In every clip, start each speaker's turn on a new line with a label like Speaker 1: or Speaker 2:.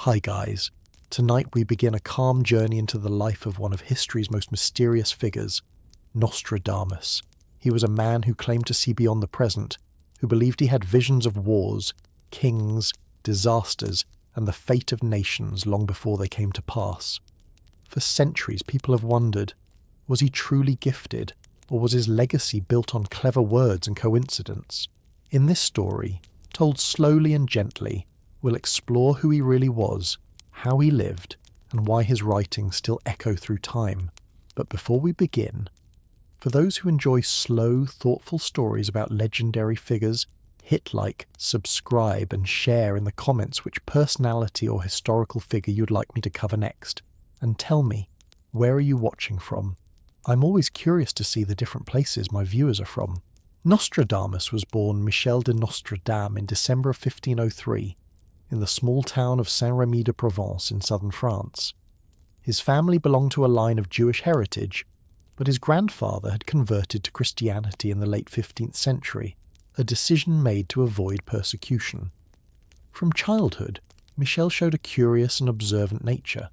Speaker 1: Hi guys, tonight we begin a calm journey into the life of one of history's most mysterious figures, Nostradamus. He was a man who claimed to see beyond the present, who believed he had visions of wars, kings, disasters, and the fate of nations long before they came to pass. For centuries people have wondered, was he truly gifted, or was his legacy built on clever words and coincidence? In this story, told slowly and gently, we'll explore who he really was, how he lived, and why his writings still echo through time. But before we begin, for those who enjoy slow, thoughtful stories about legendary figures, hit like, subscribe, and share in the comments which personality or historical figure you'd like me to cover next. And tell me, where are you watching from? I'm always curious to see the different places my viewers are from. Nostradamus was born Michel de Nostradamus in December of 1503, in the small town of Saint-Rémy-de-Provence in southern France. His family belonged to a line of Jewish heritage, but his grandfather had converted to Christianity in the late 15th century, a decision made to avoid persecution. From childhood, Michel showed a curious and observant nature.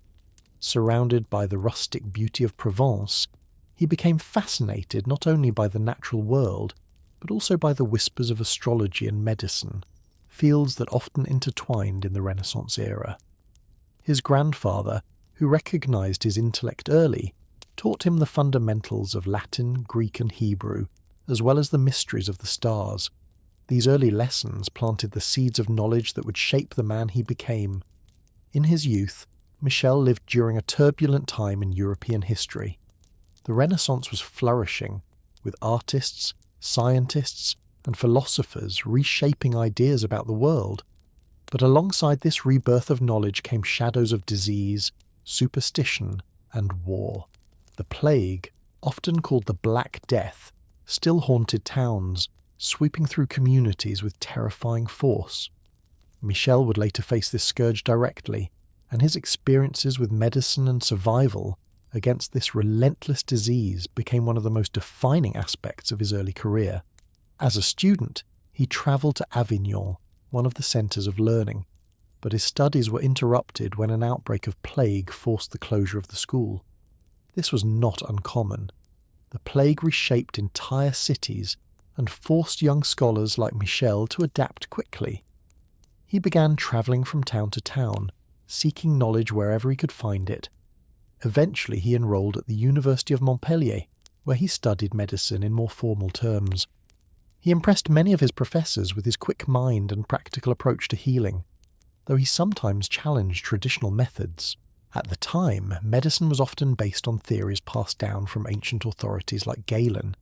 Speaker 1: Surrounded by the rustic beauty of Provence, he became fascinated not only by the natural world, but also by the whispers of astrology and medicine, fields that often intertwined in the Renaissance era. His grandfather, who recognized his intellect early, taught him the fundamentals of Latin, Greek, and Hebrew, as well as the mysteries of the stars. These early lessons planted the seeds of knowledge that would shape the man he became. In his youth, Michel lived during a turbulent time in European history. The Renaissance was flourishing, with artists, scientists, and philosophers reshaping ideas about the world. But alongside this rebirth of knowledge came shadows of disease, superstition, and war. The plague, often called the Black Death, still haunted towns, sweeping through communities with terrifying force. Michel would later face this scourge directly, and his experiences with medicine and survival against this relentless disease became one of the most defining aspects of his early career. As a student, he travelled to Avignon, one of the centres of learning, but his studies were interrupted when an outbreak of plague forced the closure of the school. This was not uncommon. The plague reshaped entire cities and forced young scholars like Michel to adapt quickly. He began travelling from town to town, seeking knowledge wherever he could find it. Eventually he enrolled at the University of Montpellier, where he studied medicine in more formal terms. He impressed many of his professors with his quick mind and practical approach to healing, though he sometimes challenged traditional methods. At the time, medicine was often based on theories passed down from ancient authorities like Galen,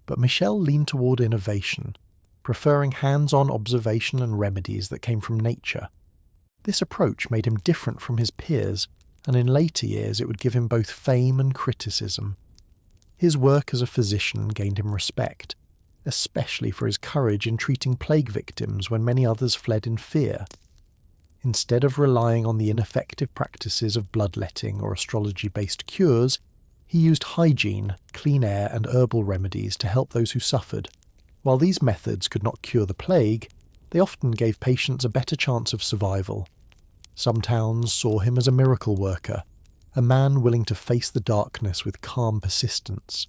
Speaker 1: but Michel leaned toward innovation, preferring hands-on observation and remedies that came from nature. This approach made him different from his peers, and in later years it would give him both fame and criticism. His work as a physician gained him respect, especially for his courage in treating plague victims when many others fled in fear. Instead of relying on the ineffective practices of bloodletting or astrology-based cures, he used hygiene, clean air, and herbal remedies to help those who suffered. While these methods could not cure the plague, they often gave patients a better chance of survival. Some towns saw him as a miracle worker, a man willing to face the darkness with calm persistence.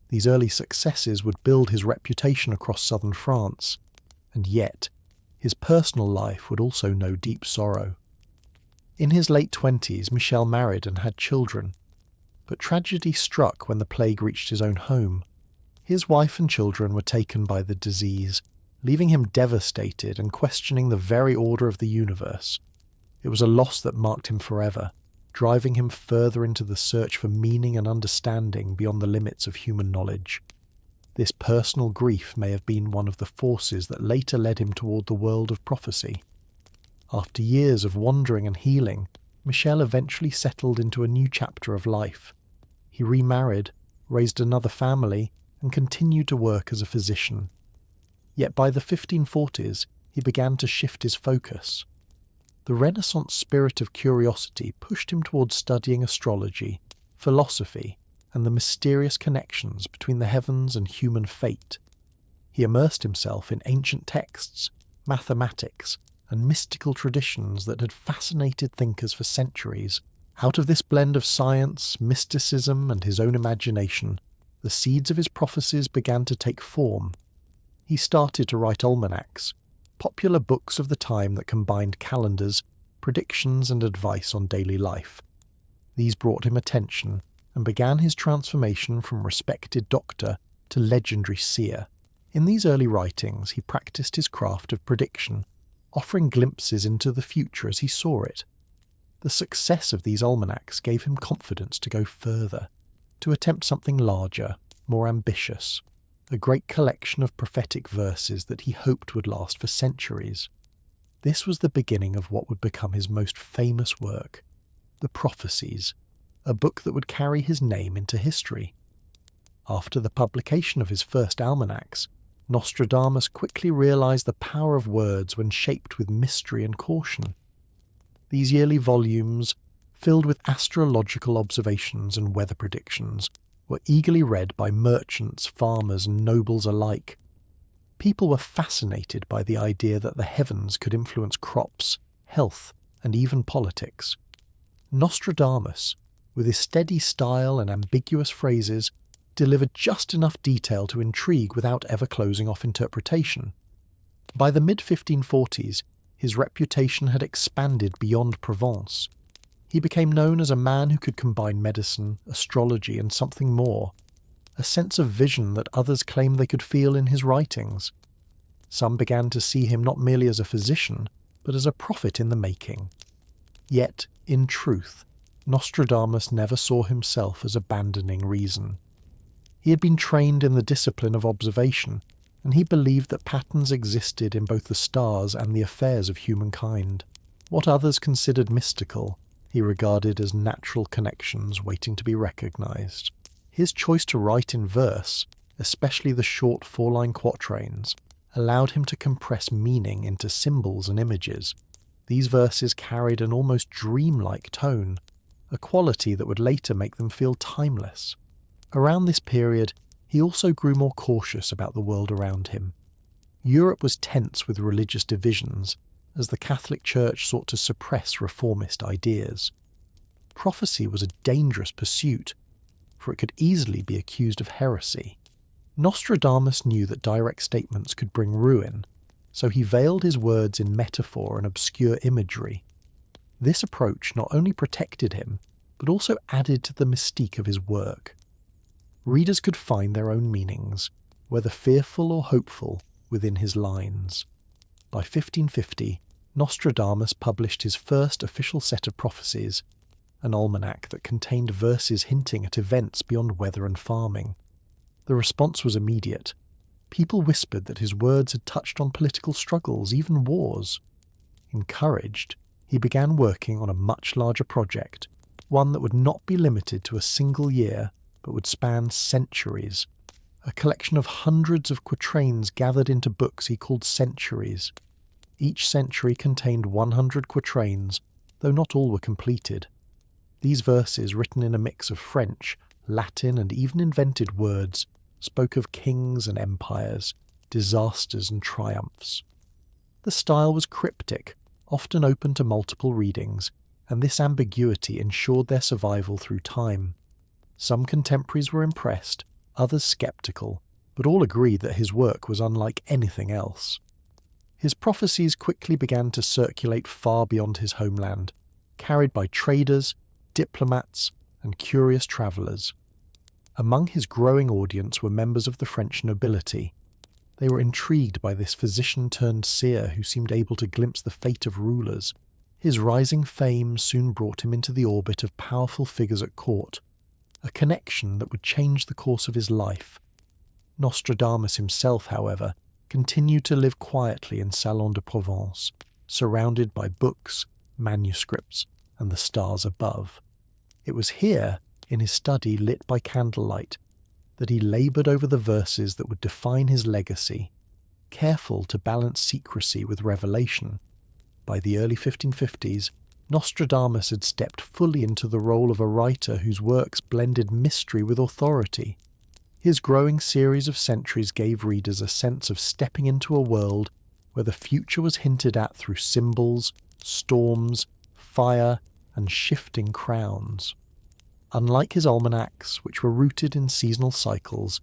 Speaker 1: These early successes would build his reputation across southern France, and yet, his personal life would also know deep sorrow. In his late 20s, Michel married and had children, but tragedy struck when the plague reached his own home. His wife and children were taken by the disease, leaving him devastated and questioning the very order of the universe. It was a loss that marked him forever, driving him further into the search for meaning and understanding beyond the limits of human knowledge. This personal grief may have been one of the forces that later led him toward the world of prophecy. After years of wandering and healing, Michel eventually settled into a new chapter of life. He remarried, raised another family, and continued to work as a physician. Yet by the 1540s, he began to shift his focus. The Renaissance spirit of curiosity pushed him towards studying astrology, philosophy, and the mysterious connections between the heavens and human fate. He immersed himself in ancient texts, mathematics, and mystical traditions that had fascinated thinkers for centuries. Out of this blend of science, mysticism, and his own imagination, the seeds of his prophecies began to take form. He started to write almanacs, popular books of the time that combined calendars, predictions, and advice on daily life. These brought him attention and began his transformation from respected doctor to legendary seer. In these early writings, he practiced his craft of prediction, offering glimpses into the future as he saw it. The success of these almanacs gave him confidence to go further, to attempt something larger, more ambitious, a great collection of prophetic verses that he hoped would last for centuries. This was the beginning of what would become his most famous work, the Prophecies, a book that would carry his name into history. After the publication of his first almanacs, Nostradamus quickly realized the power of words when shaped with mystery and caution. These yearly volumes, filled with astrological observations and weather predictions, were eagerly read by merchants, farmers, and nobles alike. People were fascinated by the idea that the heavens could influence crops, health, and even politics. Nostradamus, with his steady style and ambiguous phrases, delivered just enough detail to intrigue without ever closing off interpretation. By the mid-1540s, his reputation had expanded beyond Provence. He became known as a man who could combine medicine, astrology, and something more, a sense of vision that others claimed they could feel in his writings. Some began to see him not merely as a physician, but as a prophet in the making. Yet, in truth, Nostradamus never saw himself as abandoning reason. He had been trained in the discipline of observation, and he believed that patterns existed in both the stars and the affairs of humankind. What others considered mystical, he regarded as natural connections waiting to be recognized. His choice to write in verse, especially the short 4-line quatrains, allowed him to compress meaning into symbols and images. These verses carried an almost dreamlike tone, a quality that would later make them feel timeless. Around this period, he also grew more cautious about the world around him. Europe was tense with religious divisions, as the Catholic Church sought to suppress reformist ideas. Prophecy was a dangerous pursuit, for it could easily be accused of heresy. Nostradamus knew that direct statements could bring ruin, so he veiled his words in metaphor and obscure imagery. This approach not only protected him, but also added to the mystique of his work. Readers could find their own meanings, whether fearful or hopeful, within his lines. By 1550, Nostradamus published his first official set of prophecies, an almanac that contained verses hinting at events beyond weather and farming. The response was immediate. People whispered that his words had touched on political struggles, even wars. Encouraged, he began working on a much larger project, one that would not be limited to a single year, but would span centuries. A collection of hundreds of quatrains gathered into books he called centuries. Each century contained 100 quatrains, though not all were completed. These verses, written in a mix of French, Latin, and even invented words, spoke of kings and empires, disasters and triumphs. The style was cryptic, often open to multiple readings, and this ambiguity ensured their survival through time. Some contemporaries were impressed, others skeptical, but all agreed that his work was unlike anything else. His prophecies quickly began to circulate far beyond his homeland, carried by traders, diplomats, and curious travellers. Among his growing audience were members of the French nobility. They were intrigued by this physician-turned-seer who seemed able to glimpse the fate of rulers. His rising fame soon brought him into the orbit of powerful figures at court, a connection that would change the course of his life. Nostradamus himself, however, continued to live quietly in Salon de Provence, surrounded by books, manuscripts, and the stars above. It was here, in his study lit by candlelight, that he laboured over the verses that would define his legacy, careful to balance secrecy with revelation. By the early 1550s, Nostradamus had stepped fully into the role of a writer whose works blended mystery with authority. His growing series of centuries gave readers a sense of stepping into a world where the future was hinted at through symbols, storms, fire, and shifting crowns. Unlike his almanacs, which were rooted in seasonal cycles,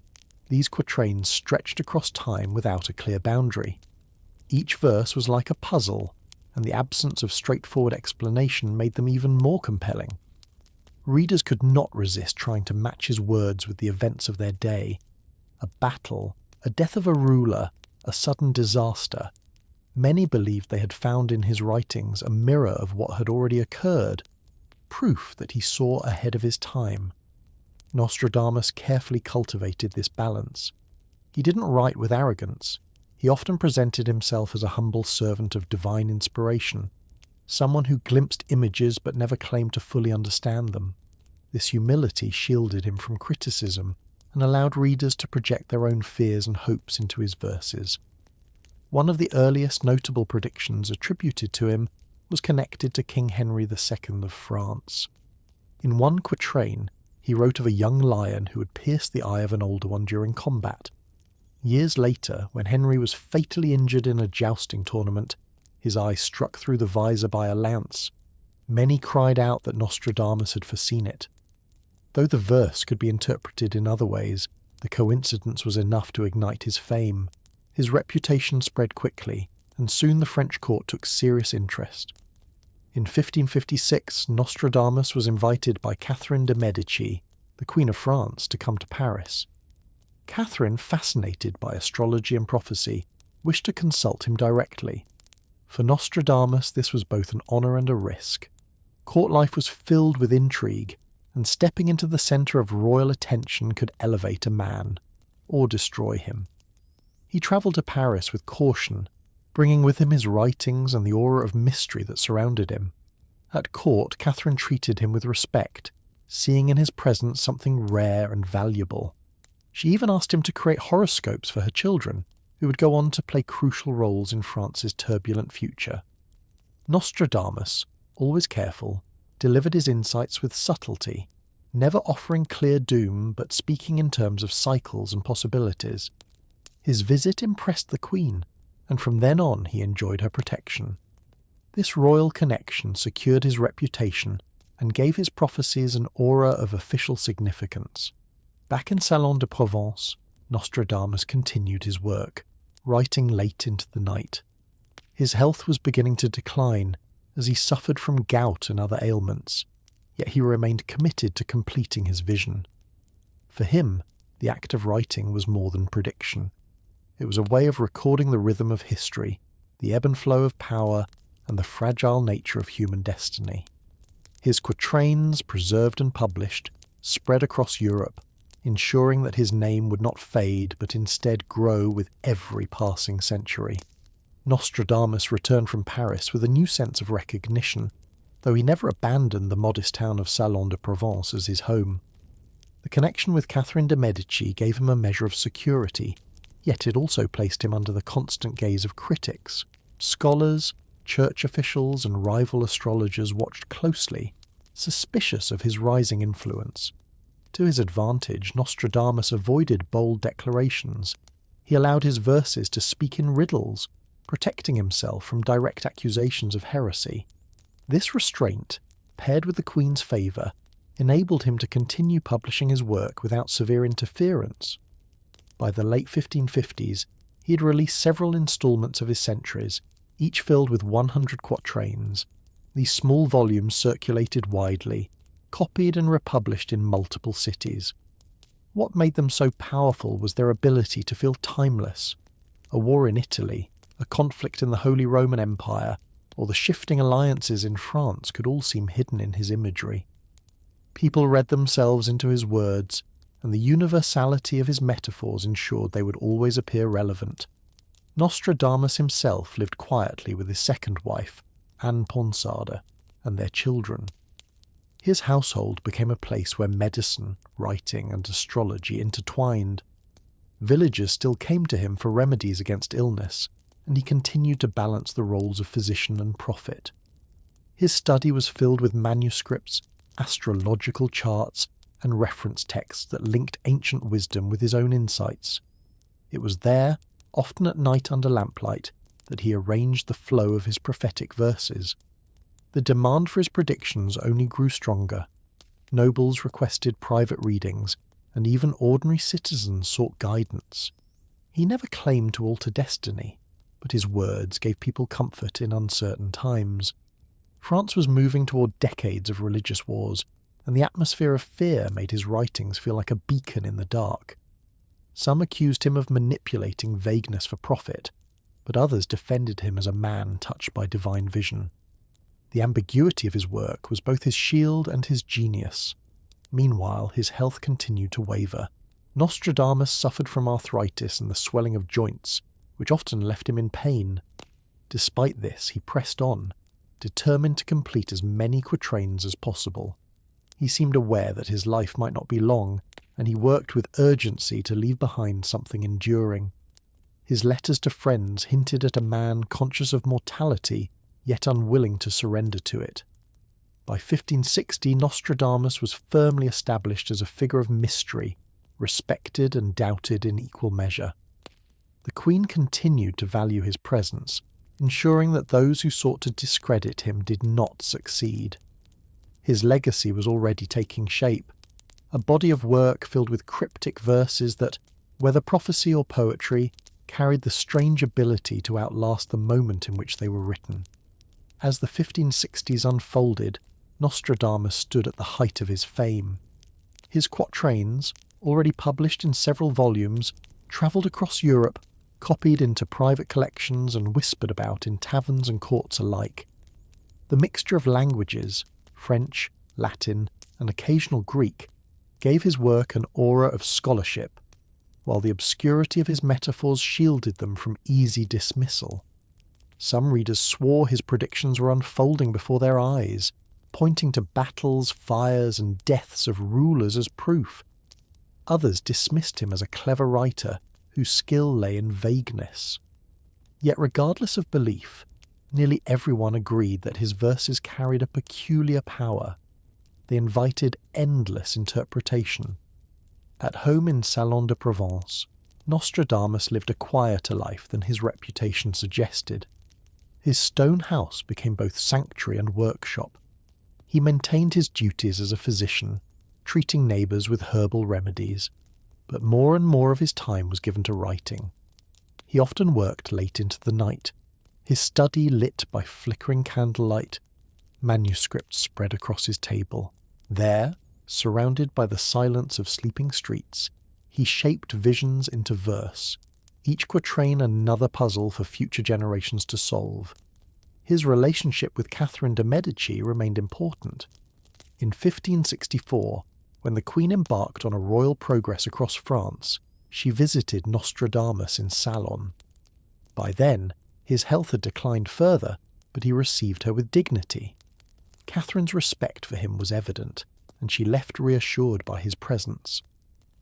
Speaker 1: these quatrains stretched across time without a clear boundary. Each verse was like a puzzle, and the absence of straightforward explanation made them even more compelling. Readers could not resist trying to match his words with the events of their day. A battle, a death of a ruler, a sudden disaster. Many believed they had found in his writings a mirror of what had already occurred, proof that he saw ahead of his time. Nostradamus carefully cultivated this balance. He didn't write with arrogance. He often presented himself as a humble servant of divine inspiration, someone who glimpsed images but never claimed to fully understand them. This humility shielded him from criticism and allowed readers to project their own fears and hopes into his verses. One of the earliest notable predictions attributed to him was connected to King Henry II of France. In one quatrain, he wrote of a young lion who had pierced the eye of an older one during combat. Years later, when Henry was fatally injured in a jousting tournament, his eye struck through the visor by a lance. Many cried out that Nostradamus had foreseen it. Though the verse could be interpreted in other ways, the coincidence was enough to ignite his fame. His reputation spread quickly, and soon the French court took serious interest. In 1556, Nostradamus was invited by Catherine de' Medici, the Queen of France, to come to Paris. Catherine, fascinated by astrology and prophecy, wished to consult him directly. For Nostradamus, this was both an honour and a risk. Court life was filled with intrigue, and stepping into the centre of royal attention could elevate a man, or destroy him. He travelled to Paris with caution, bringing with him his writings and the aura of mystery that surrounded him. At court, Catherine treated him with respect, seeing in his presence something rare and valuable. She even asked him to create horoscopes for her children, who would go on to play crucial roles in France's turbulent future. Nostradamus, always careful, delivered his insights with subtlety, never offering clear doom but speaking in terms of cycles and possibilities. His visit impressed the Queen, and from then on he enjoyed her protection. This royal connection secured his reputation and gave his prophecies an aura of official significance. Back in Salon de Provence, Nostradamus continued his work, writing late into the night. His health was beginning to decline, as he suffered from gout and other ailments, yet he remained committed to completing his vision. For him, the act of writing was more than prediction. It was a way of recording the rhythm of history, the ebb and flow of power, and the fragile nature of human destiny. His quatrains, preserved and published, spread across Europe, ensuring that his name would not fade but instead grow with every passing century. Nostradamus returned from Paris with a new sense of recognition, though he never abandoned the modest town of Salon de Provence as his home. The connection with Catherine de' Medici gave him a measure of security, yet it also placed him under the constant gaze of critics. Scholars, church officials, and rival astrologers watched closely, suspicious of his rising influence. To his advantage, Nostradamus avoided bold declarations. He allowed his verses to speak in riddles, protecting himself from direct accusations of heresy. This restraint, paired with the Queen's favour, enabled him to continue publishing his work without severe interference. By the late 1550s, he had released several instalments of his centuries, each filled with 100 quatrains. These small volumes circulated widely, copied and republished in multiple cities. What made them so powerful was their ability to feel timeless. A war in Italy, a conflict in the Holy Roman Empire, or the shifting alliances in France could all seem hidden in his imagery. People read themselves into his words, and the universality of his metaphors ensured they would always appear relevant. Nostradamus himself lived quietly with his second wife, Anne Ponsarde, and their children. His household became a place where medicine, writing, and astrology intertwined. Villagers still came to him for remedies against illness, and he continued to balance the roles of physician and prophet. His study was filled with manuscripts, astrological charts, and reference texts that linked ancient wisdom with his own insights. It was there, often at night under lamplight, that he arranged the flow of his prophetic verses. The demand for his predictions only grew stronger. Nobles requested private readings, and even ordinary citizens sought guidance. He never claimed to alter destiny, but his words gave people comfort in uncertain times. France was moving toward decades of religious wars, and the atmosphere of fear made his writings feel like a beacon in the dark. Some accused him of manipulating vagueness for profit, but others defended him as a man touched by divine vision. The ambiguity of his work was both his shield and his genius. Meanwhile, his health continued to waver. Nostradamus suffered from arthritis and the swelling of joints, which often left him in pain. Despite this, he pressed on, determined to complete as many quatrains as possible. He seemed aware that his life might not be long, and he worked with urgency to leave behind something enduring. His letters to friends hinted at a man conscious of mortality, yet unwilling to surrender to it. By 1560, Nostradamus was firmly established as a figure of mystery, respected and doubted in equal measure. The Queen continued to value his presence, ensuring that those who sought to discredit him did not succeed. His legacy was already taking shape, a body of work filled with cryptic verses that, whether prophecy or poetry, carried the strange ability to outlast the moment in which they were written. As the 1560s unfolded, Nostradamus stood at the height of his fame. His quatrains, already published in several volumes, travelled across Europe, copied into private collections and whispered about in taverns and courts alike. The mixture of languages, French, Latin, and occasional Greek, gave his work an aura of scholarship, while the obscurity of his metaphors shielded them from easy dismissal. Some readers swore his predictions were unfolding before their eyes, pointing to battles, fires, and deaths of rulers as proof. Others dismissed him as a clever writer whose skill lay in vagueness. Yet regardless of belief, nearly everyone agreed that his verses carried a peculiar power. They invited endless interpretation. At home in Salon de Provence, Nostradamus lived a quieter life than his reputation suggested. His stone house became both sanctuary and workshop. He maintained his duties as a physician, treating neighbours with herbal remedies, but more and more of his time was given to writing. He often worked late into the night, his study lit by flickering candlelight, manuscripts spread across his table. There, surrounded by the silence of sleeping streets, he shaped visions into verse, each quatrain another puzzle for future generations to solve. His relationship with Catherine de' Medici remained important. In 1564, when the Queen embarked on a royal progress across France, she visited Nostradamus in Salon. By then, his health had declined further, but he received her with dignity. Catherine's respect for him was evident, and she left reassured by his presence.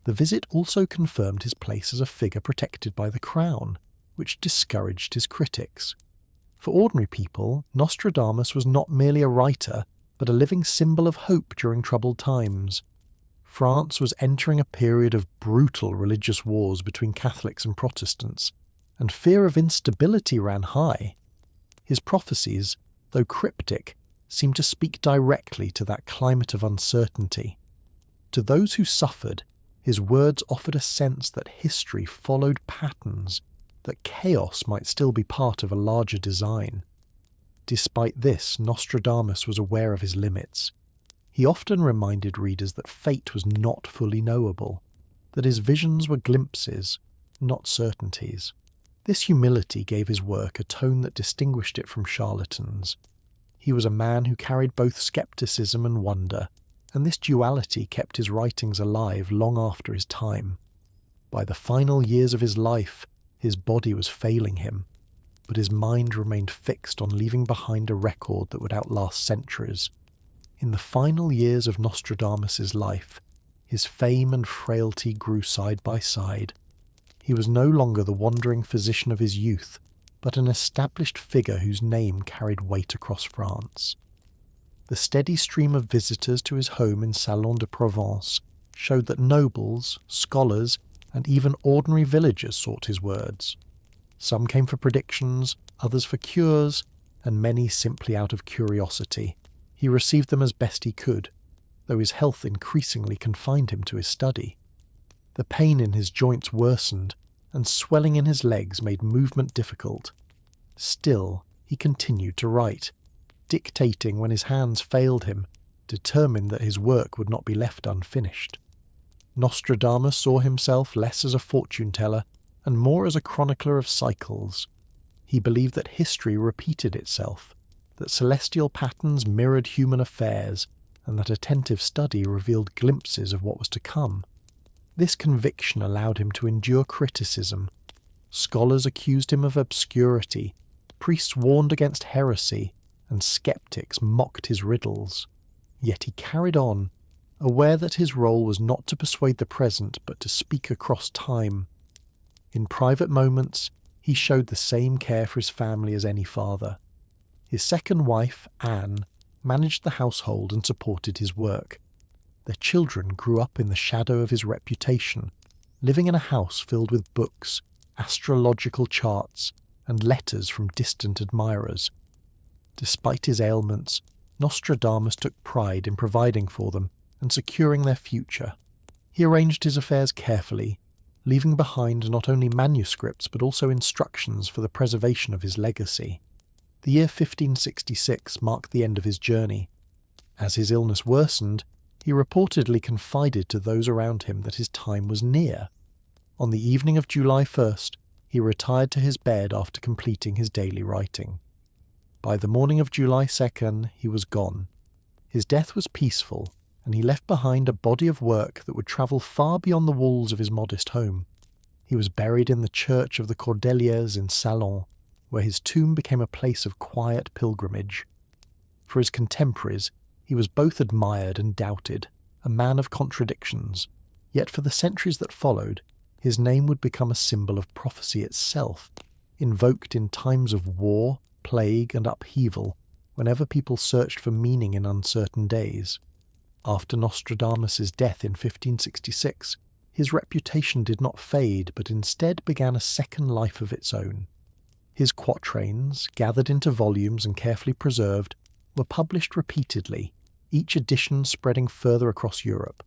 Speaker 1: The visit also confirmed his place as a figure protected by the crown, which discouraged his critics. For ordinary people, Nostradamus was not merely a writer, but a living symbol of hope during troubled times. France was entering a period of brutal religious wars between Catholics and Protestants, and fear of instability ran high. His prophecies, though cryptic, seemed to speak directly to that climate of uncertainty. To those who suffered, his words offered a sense that history followed patterns, that chaos might still be part of a larger design. Despite this, Nostradamus was aware of his limits. He often reminded readers that fate was not fully knowable, that his visions were glimpses, not certainties. This humility gave his work a tone that distinguished it from charlatans. He was a man who carried both skepticism and wonder, and this duality kept his writings alive long after his time. By the final years of his life, his body was failing him, but his mind remained fixed on leaving behind a record that would outlast centuries. In the final years of Nostradamus's life, his fame and frailty grew side by side. He was no longer the wandering physician of his youth, but an established figure whose name carried weight across France. The steady stream of visitors to his home in Salon de Provence showed that nobles, scholars, and even ordinary villagers sought his words. Some came for predictions, others for cures, and many simply out of curiosity. He received them as best he could, though his health increasingly confined him to his study. The pain in his joints worsened, and swelling in his legs made movement difficult. Still, he continued to write, dictating when his hands failed him, determined that his work would not be left unfinished. Nostradamus saw himself less as a fortune-teller and more as a chronicler of cycles. He believed that history repeated itself, that celestial patterns mirrored human affairs, and that attentive study revealed glimpses of what was to come. This conviction allowed him to endure criticism. Scholars accused him of obscurity, priests warned against heresy, and skeptics mocked his riddles. Yet he carried on, aware that his role was not to persuade the present but to speak across time. In private moments, he showed the same care for his family as any father. His second wife, Anne, managed the household and supported his work. Their children grew up in the shadow of his reputation, living in a house filled with books, astrological charts, and letters from distant admirers. Despite his ailments, Nostradamus took pride in providing for them and securing their future. He arranged his affairs carefully, leaving behind not only manuscripts but also instructions for the preservation of his legacy. The year 1566 marked the end of his journey. As his illness worsened, he reportedly confided to those around him that his time was near. On the evening of July 1st, he retired to his bed after completing his daily writing. By the morning of July 2nd, he was gone. His death was peaceful, and he left behind a body of work that would travel far beyond the walls of his modest home. He was buried in the church of the Cordeliers in Salon, where his tomb became a place of quiet pilgrimage. For his contemporaries, he was both admired and doubted, a man of contradictions. Yet for the centuries that followed, his name would become a symbol of prophecy itself, invoked in times of war, plague, and upheaval, whenever people searched for meaning in uncertain days. After Nostradamus' death in 1566, his reputation did not fade, but instead began a second life of its own. His quatrains, gathered into volumes and carefully preserved, were published repeatedly, each edition spreading further across Europe.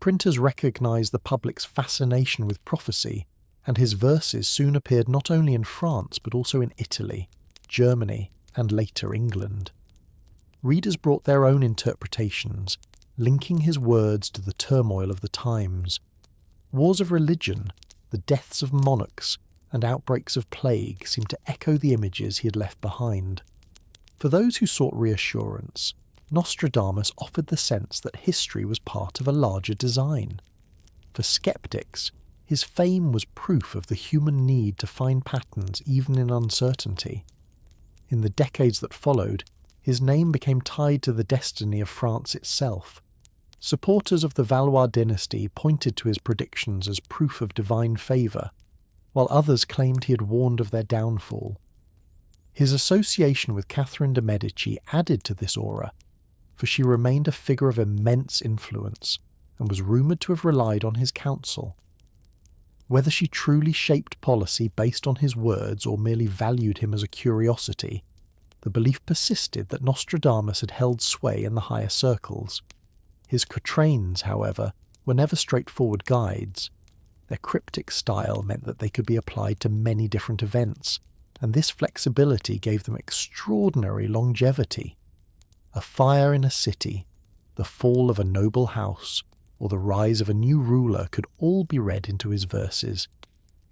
Speaker 1: Printers recognized the public's fascination with prophecy, and his verses soon appeared not only in France but also in Italy, Germany, and later England. Readers brought their own interpretations, linking his words to the turmoil of the times. Wars of religion, the deaths of monarchs, and outbreaks of plague seemed to echo the images he had left behind. For those who sought reassurance, Nostradamus offered the sense that history was part of a larger design. For skeptics, his fame was proof of the human need to find patterns even in uncertainty. In the decades that followed, his name became tied to the destiny of France itself. Supporters of the Valois dynasty pointed to his predictions as proof of divine favour, while others claimed he had warned of their downfall. His association with Catherine de' Medici added to this aura, for she remained a figure of immense influence and was rumoured to have relied on his counsel. Whether she truly shaped policy based on his words or merely valued him as a curiosity, the belief persisted that Nostradamus had held sway in the higher circles. His quatrains, however, were never straightforward guides. Their cryptic style meant that they could be applied to many different events, and this flexibility gave them extraordinary longevity. A fire in a city, the fall of a noble house, or the rise of a new ruler could all be read into his verses,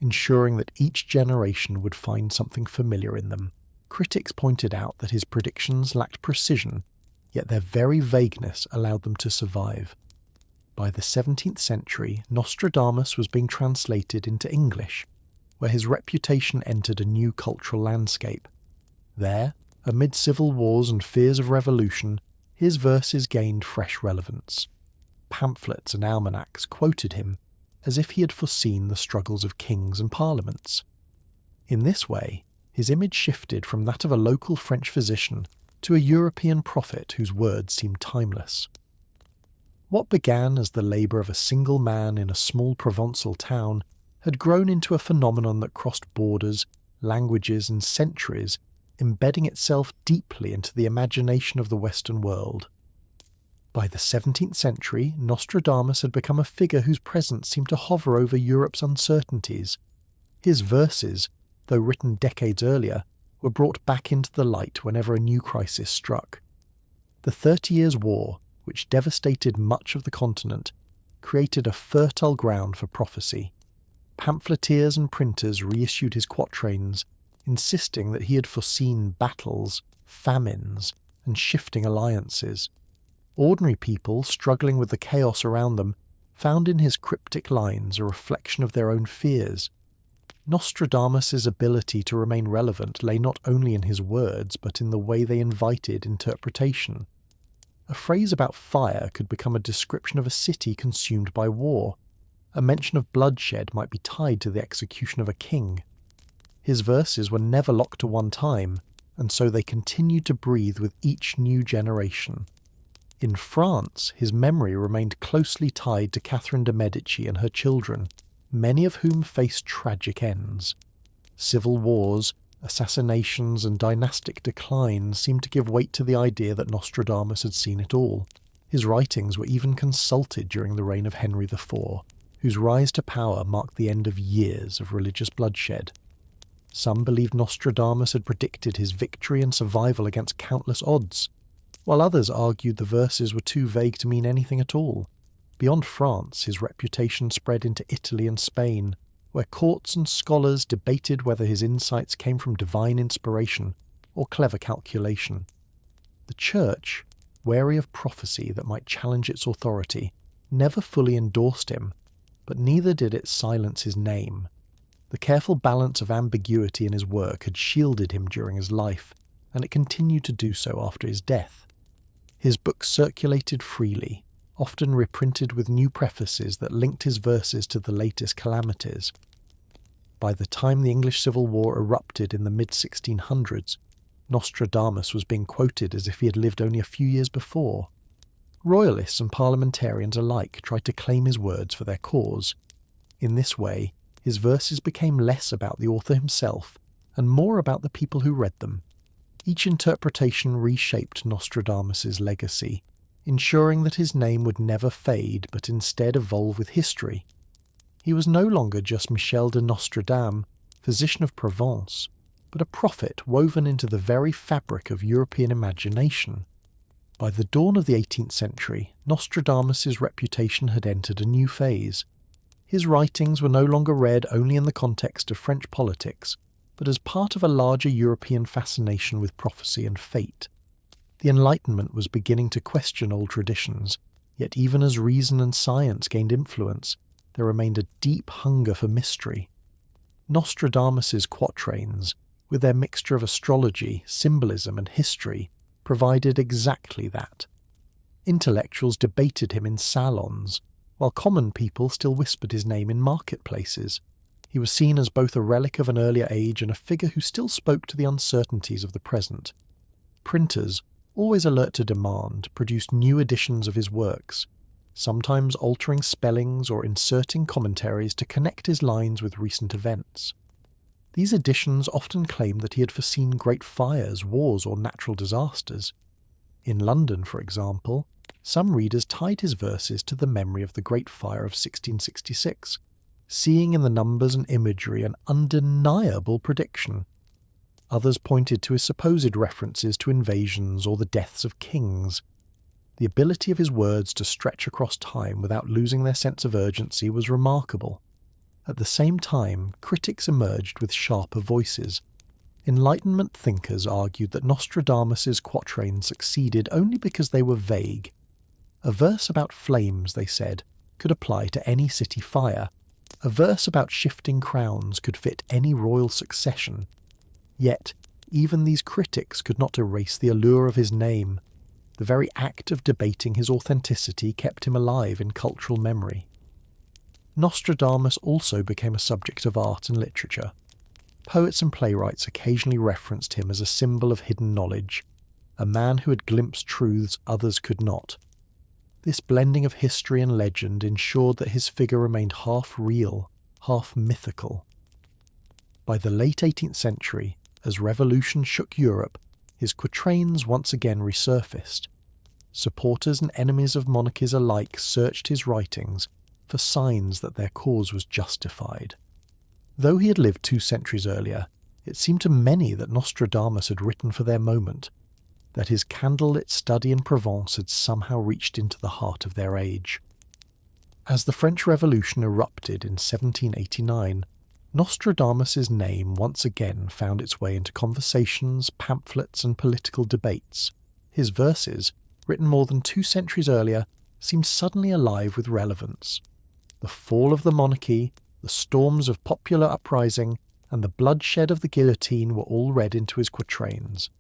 Speaker 1: ensuring that each generation would find something familiar in them. Critics pointed out that his predictions lacked precision, yet their very vagueness allowed them to survive. By the 17th century, Nostradamus was being translated into English, where his reputation entered a new cultural landscape. There, amid civil wars and fears of revolution, his verses gained fresh relevance. Pamphlets and almanacs quoted him as if he had foreseen the struggles of kings and parliaments. In this way, his image shifted from that of a local French physician to a European prophet whose words seemed timeless. What began as the labour of a single man in a small Provençal town had grown into a phenomenon that crossed borders, languages, and centuries, embedding itself deeply into the imagination of the Western world. By the 17th century, Nostradamus had become a figure whose presence seemed to hover over Europe's uncertainties. His verses, though written decades earlier, were brought back into the light whenever a new crisis struck. The 30 Years' War, which devastated much of the continent, created a fertile ground for prophecy. Pamphleteers and printers reissued his quatrains, insisting that he had foreseen battles, famines, and shifting alliances. Ordinary people, struggling with the chaos around them, found in his cryptic lines a reflection of their own fears. Nostradamus's ability to remain relevant lay not only in his words, but in the way they invited interpretation. A phrase about fire could become a description of a city consumed by war. A mention of bloodshed might be tied to the execution of a king. His verses were never locked to one time, and so they continued to breathe with each new generation. In France, his memory remained closely tied to Catherine de' Medici and her children, many of whom faced tragic ends. Civil wars, assassinations, and dynastic declines seemed to give weight to the idea that Nostradamus had seen it all. His writings were even consulted during the reign of Henry IV, whose rise to power marked the end of years of religious bloodshed. Some believed Nostradamus had predicted his victory and survival against countless odds, while others argued the verses were too vague to mean anything at all. Beyond France, his reputation spread into Italy and Spain, where courts and scholars debated whether his insights came from divine inspiration or clever calculation. The Church, wary of prophecy that might challenge its authority, never fully endorsed him, but neither did it silence his name. The careful balance of ambiguity in his work had shielded him during his life, and it continued to do so after his death. His books circulated freely, often reprinted with new prefaces that linked his verses to the latest calamities. By the time the English Civil War erupted in the mid-1600s, Nostradamus was being quoted as if he had lived only a few years before. Royalists and parliamentarians alike tried to claim his words for their cause. In this way, his verses became less about the author himself and more about the people who read them. Each interpretation reshaped Nostradamus's legacy, ensuring that his name would never fade but instead evolve with history. He was no longer just Michel de Nostradam, physician of Provence, but a prophet woven into the very fabric of European imagination. By the dawn of the 18th century, Nostradamus's reputation had entered a new phase. His writings were no longer read only in the context of French politics, but as part of a larger European fascination with prophecy and fate. The Enlightenment was beginning to question old traditions, yet even as reason and science gained influence, there remained a deep hunger for mystery. Nostradamus's quatrains, with their mixture of astrology, symbolism, and history, provided exactly that. Intellectuals debated him in salons, while common people still whispered his name in marketplaces. He was seen as both a relic of an earlier age and a figure who still spoke to the uncertainties of the present. Printers, always alert to demand, produced new editions of his works, sometimes altering spellings or inserting commentaries to connect his lines with recent events. These editions often claimed that he had foreseen great fires, wars, or natural disasters. In London, for example, some readers tied his verses to the memory of the Great Fire of 1666, seeing in the numbers and imagery an undeniable prediction. Others pointed to his supposed references to invasions or the deaths of kings. The ability of his words to stretch across time without losing their sense of urgency was remarkable. At the same time, critics emerged with sharper voices. Enlightenment thinkers argued that Nostradamus's quatrains succeeded only because they were vague. A verse about flames, they said, could apply to any city fire. A verse about shifting crowns could fit any royal succession. Yet, even these critics could not erase the allure of his name. The very act of debating his authenticity kept him alive in cultural memory. Nostradamus also became a subject of art and literature. Poets and playwrights occasionally referenced him as a symbol of hidden knowledge, a man who had glimpsed truths others could not. This blending of history and legend ensured that his figure remained half real, half mythical. By the late 18th century, as revolution shook Europe, his quatrains once again resurfaced. Supporters and enemies of monarchies alike searched his writings for signs that their cause was justified. Though he had lived 2 centuries earlier, it seemed to many that Nostradamus had written for their moment, that his candlelit study in Provence had somehow reached into the heart of their age. As the French Revolution erupted in 1789, Nostradamus's name once again found its way into conversations, pamphlets, and political debates. His verses, written more than 2 centuries earlier, seemed suddenly alive with relevance. The fall of the monarchy, the storms of popular uprising, and the bloodshed of the guillotine were all read into his quatrains.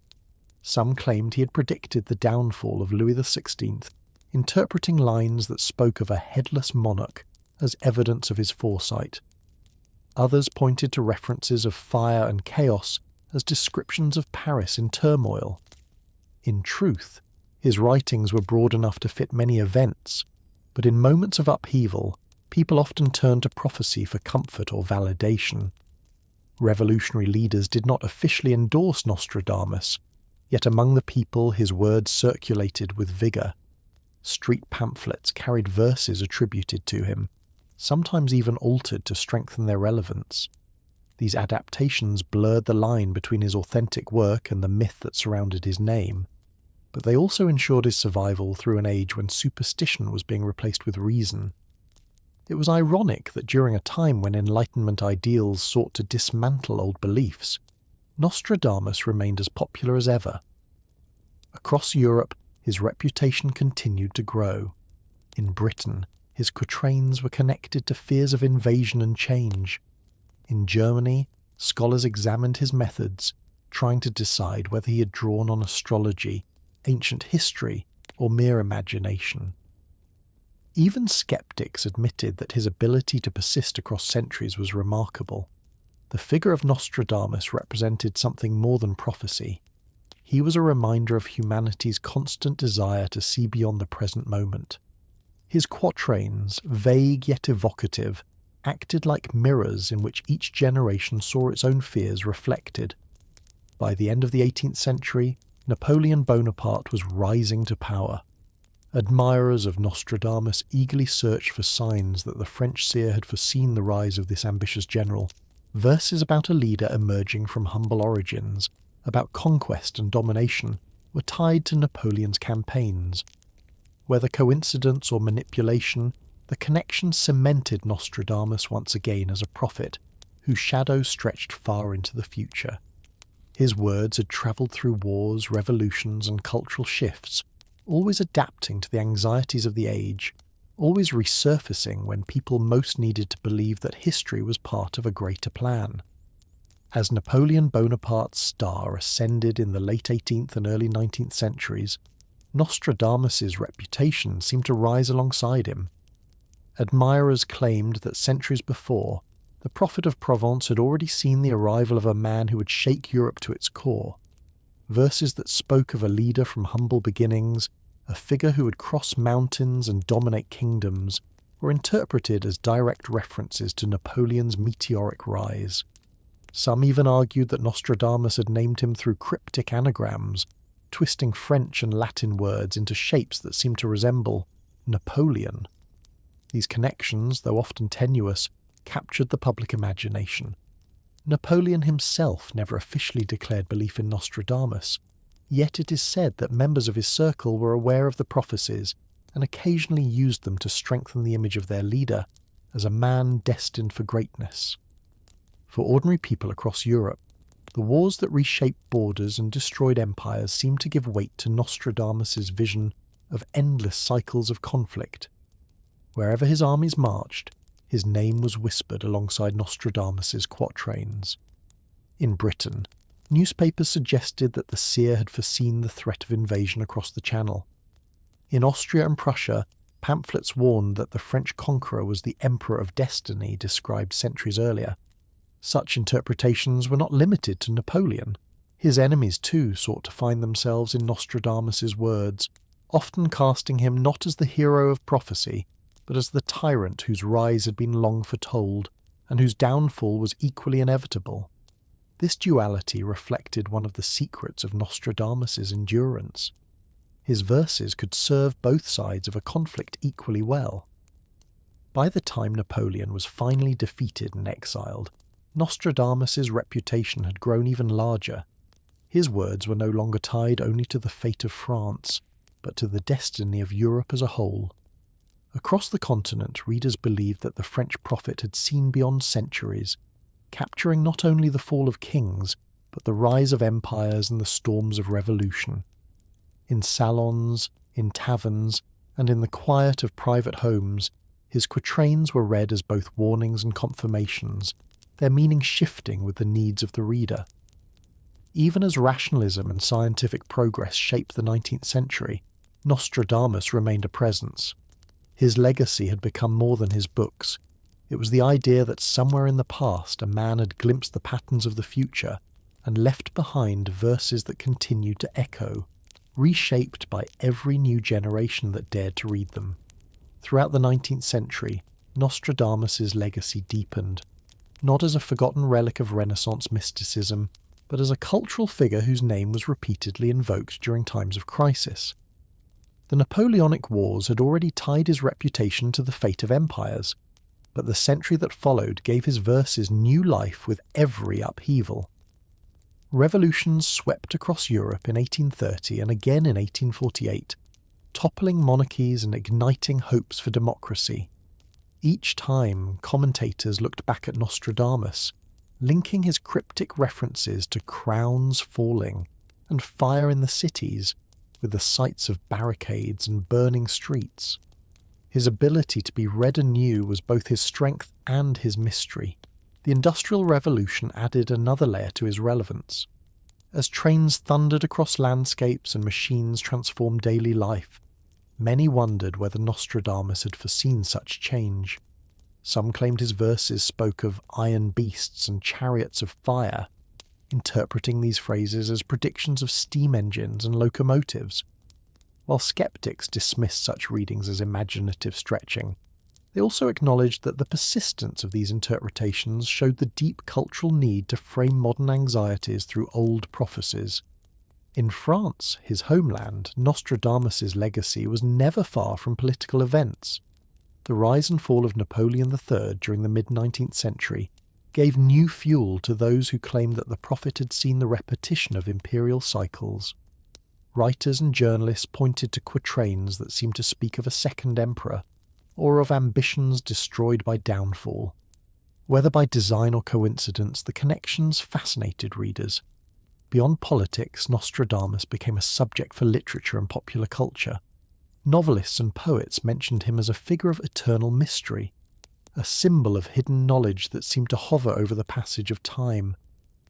Speaker 1: Some claimed he had predicted the downfall of Louis XVI, interpreting lines that spoke of a headless monarch as evidence of his foresight. Others pointed to references of fire and chaos as descriptions of Paris in turmoil. In truth, his writings were broad enough to fit many events, but in moments of upheaval, people often turned to prophecy for comfort or validation. Revolutionary leaders did not officially endorse Nostradamus, yet among the people his words circulated with vigour. Street pamphlets carried verses attributed to him, sometimes even altered to strengthen their relevance. These adaptations blurred the line between his authentic work and the myth that surrounded his name, but they also ensured his survival through an age when superstition was being replaced with reason. It was ironic that during a time when Enlightenment ideals sought to dismantle old beliefs, Nostradamus remained as popular as ever. Across Europe, his reputation continued to grow. In Britain, his quatrains were connected to fears of invasion and change. In Germany, scholars examined his methods, trying to decide whether he had drawn on astrology, ancient history, or mere imagination. Even skeptics admitted that his ability to persist across centuries was remarkable. The figure of Nostradamus represented something more than prophecy. He was a reminder of humanity's constant desire to see beyond the present moment. His quatrains, vague yet evocative, acted like mirrors in which each generation saw its own fears reflected. By the end of the 18th century, Napoleon Bonaparte was rising to power. Admirers of Nostradamus eagerly searched for signs that the French seer had foreseen the rise of this ambitious general. Verses about a leader emerging from humble origins, about conquest and domination, were tied to Napoleon's campaigns. Whether coincidence or manipulation, the connection cemented Nostradamus once again as a prophet, whose shadow stretched far into the future. His words had travelled through wars, revolutions, and cultural shifts, always adapting to the anxieties of the age, always resurfacing when people most needed to believe that history was part of a greater plan. As Napoleon Bonaparte's star ascended in the late 18th and early 19th centuries, Nostradamus's reputation seemed to rise alongside him. Admirers claimed that centuries before, the prophet of Provence had already seen the arrival of a man who would shake Europe to its core. Verses that spoke of a leader from humble beginnings, a figure who would cross mountains and dominate kingdoms, were interpreted as direct references to Napoleon's meteoric rise. Some even argued that Nostradamus had named him through cryptic anagrams, twisting French and Latin words into shapes that seemed to resemble Napoleon. These connections, though often tenuous, captured the public imagination. Napoleon himself never officially declared belief in Nostradamus, yet it is said that members of his circle were aware of the prophecies and occasionally used them to strengthen the image of their leader as a man destined for greatness. For ordinary people across Europe, the wars that reshaped borders and destroyed empires seemed to give weight to Nostradamus's vision of endless cycles of conflict. Wherever his armies marched, his name was whispered alongside Nostradamus's quatrains. In Britain, newspapers suggested that the seer had foreseen the threat of invasion across the Channel. In Austria and Prussia, pamphlets warned that the French conqueror was the Emperor of Destiny described centuries earlier. Such interpretations were not limited to Napoleon. His enemies too sought to find themselves in Nostradamus's words, often casting him not as the hero of prophecy, but as the tyrant whose rise had been long foretold, and whose downfall was equally inevitable. This duality reflected one of the secrets of Nostradamus's endurance. His verses could serve both sides of a conflict equally well. By the time Napoleon was finally defeated and exiled, Nostradamus's reputation had grown even larger. His words were no longer tied only to the fate of France, but to the destiny of Europe as a whole. Across the continent, readers believed that the French prophet had seen beyond centuries, capturing not only the fall of kings, but the rise of empires and the storms of revolution. In salons, in taverns, and in the quiet of private homes, his quatrains were read as both warnings and confirmations, their meaning shifting with the needs of the reader. Even as rationalism and scientific progress shaped the 19th century, Nostradamus remained a presence. His legacy had become more than his books. It was the idea that somewhere in the past a man had glimpsed the patterns of the future and left behind verses that continued to echo, reshaped by every new generation that dared to read them. Throughout the 19th century, Nostradamus's legacy deepened, not as a forgotten relic of Renaissance mysticism, but as a cultural figure whose name was repeatedly invoked during times of crisis. The Napoleonic Wars had already tied his reputation to the fate of empires, but the century that followed gave his verses new life with every upheaval. Revolutions swept across Europe in 1830 and again in 1848, toppling monarchies and igniting hopes for democracy. Each time, commentators looked back at Nostradamus, linking his cryptic references to crowns falling and fire in the cities with the sights of barricades and burning streets. His ability to be read anew was both his strength and his mystery. The Industrial Revolution added another layer to his relevance. As trains thundered across landscapes and machines transformed daily life, many wondered whether Nostradamus had foreseen such change. Some claimed his verses spoke of iron beasts and chariots of fire, interpreting these phrases as predictions of steam engines and locomotives. While skeptics dismissed such readings as imaginative stretching, they also acknowledged that the persistence of these interpretations showed the deep cultural need to frame modern anxieties through old prophecies. In France, his homeland, Nostradamus's legacy was never far from political events. The rise and fall of Napoleon III during the mid-19th century gave new fuel to those who claimed that the prophet had seen the repetition of imperial cycles. Writers and journalists pointed to quatrains that seemed to speak of a second emperor, or of ambitions destroyed by downfall. Whether by design or coincidence, the connections fascinated readers. Beyond politics, Nostradamus became a subject for literature and popular culture. Novelists and poets mentioned him as a figure of eternal mystery, a symbol of hidden knowledge that seemed to hover over the passage of time.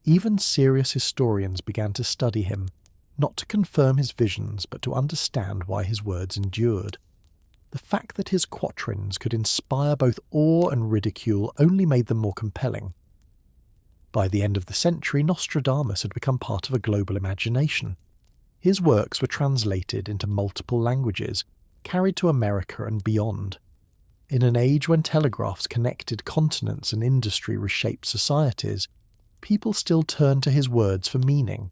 Speaker 1: Even serious historians began to study him, not to confirm his visions, but to understand why his words endured. The fact that his quatrains could inspire both awe and ridicule only made them more compelling. By the end of the century, Nostradamus had become part of a global imagination. His works were translated into multiple languages, carried to America and beyond. In an age when telegraphs connected continents and industry reshaped societies, people still turned to his words for meaning.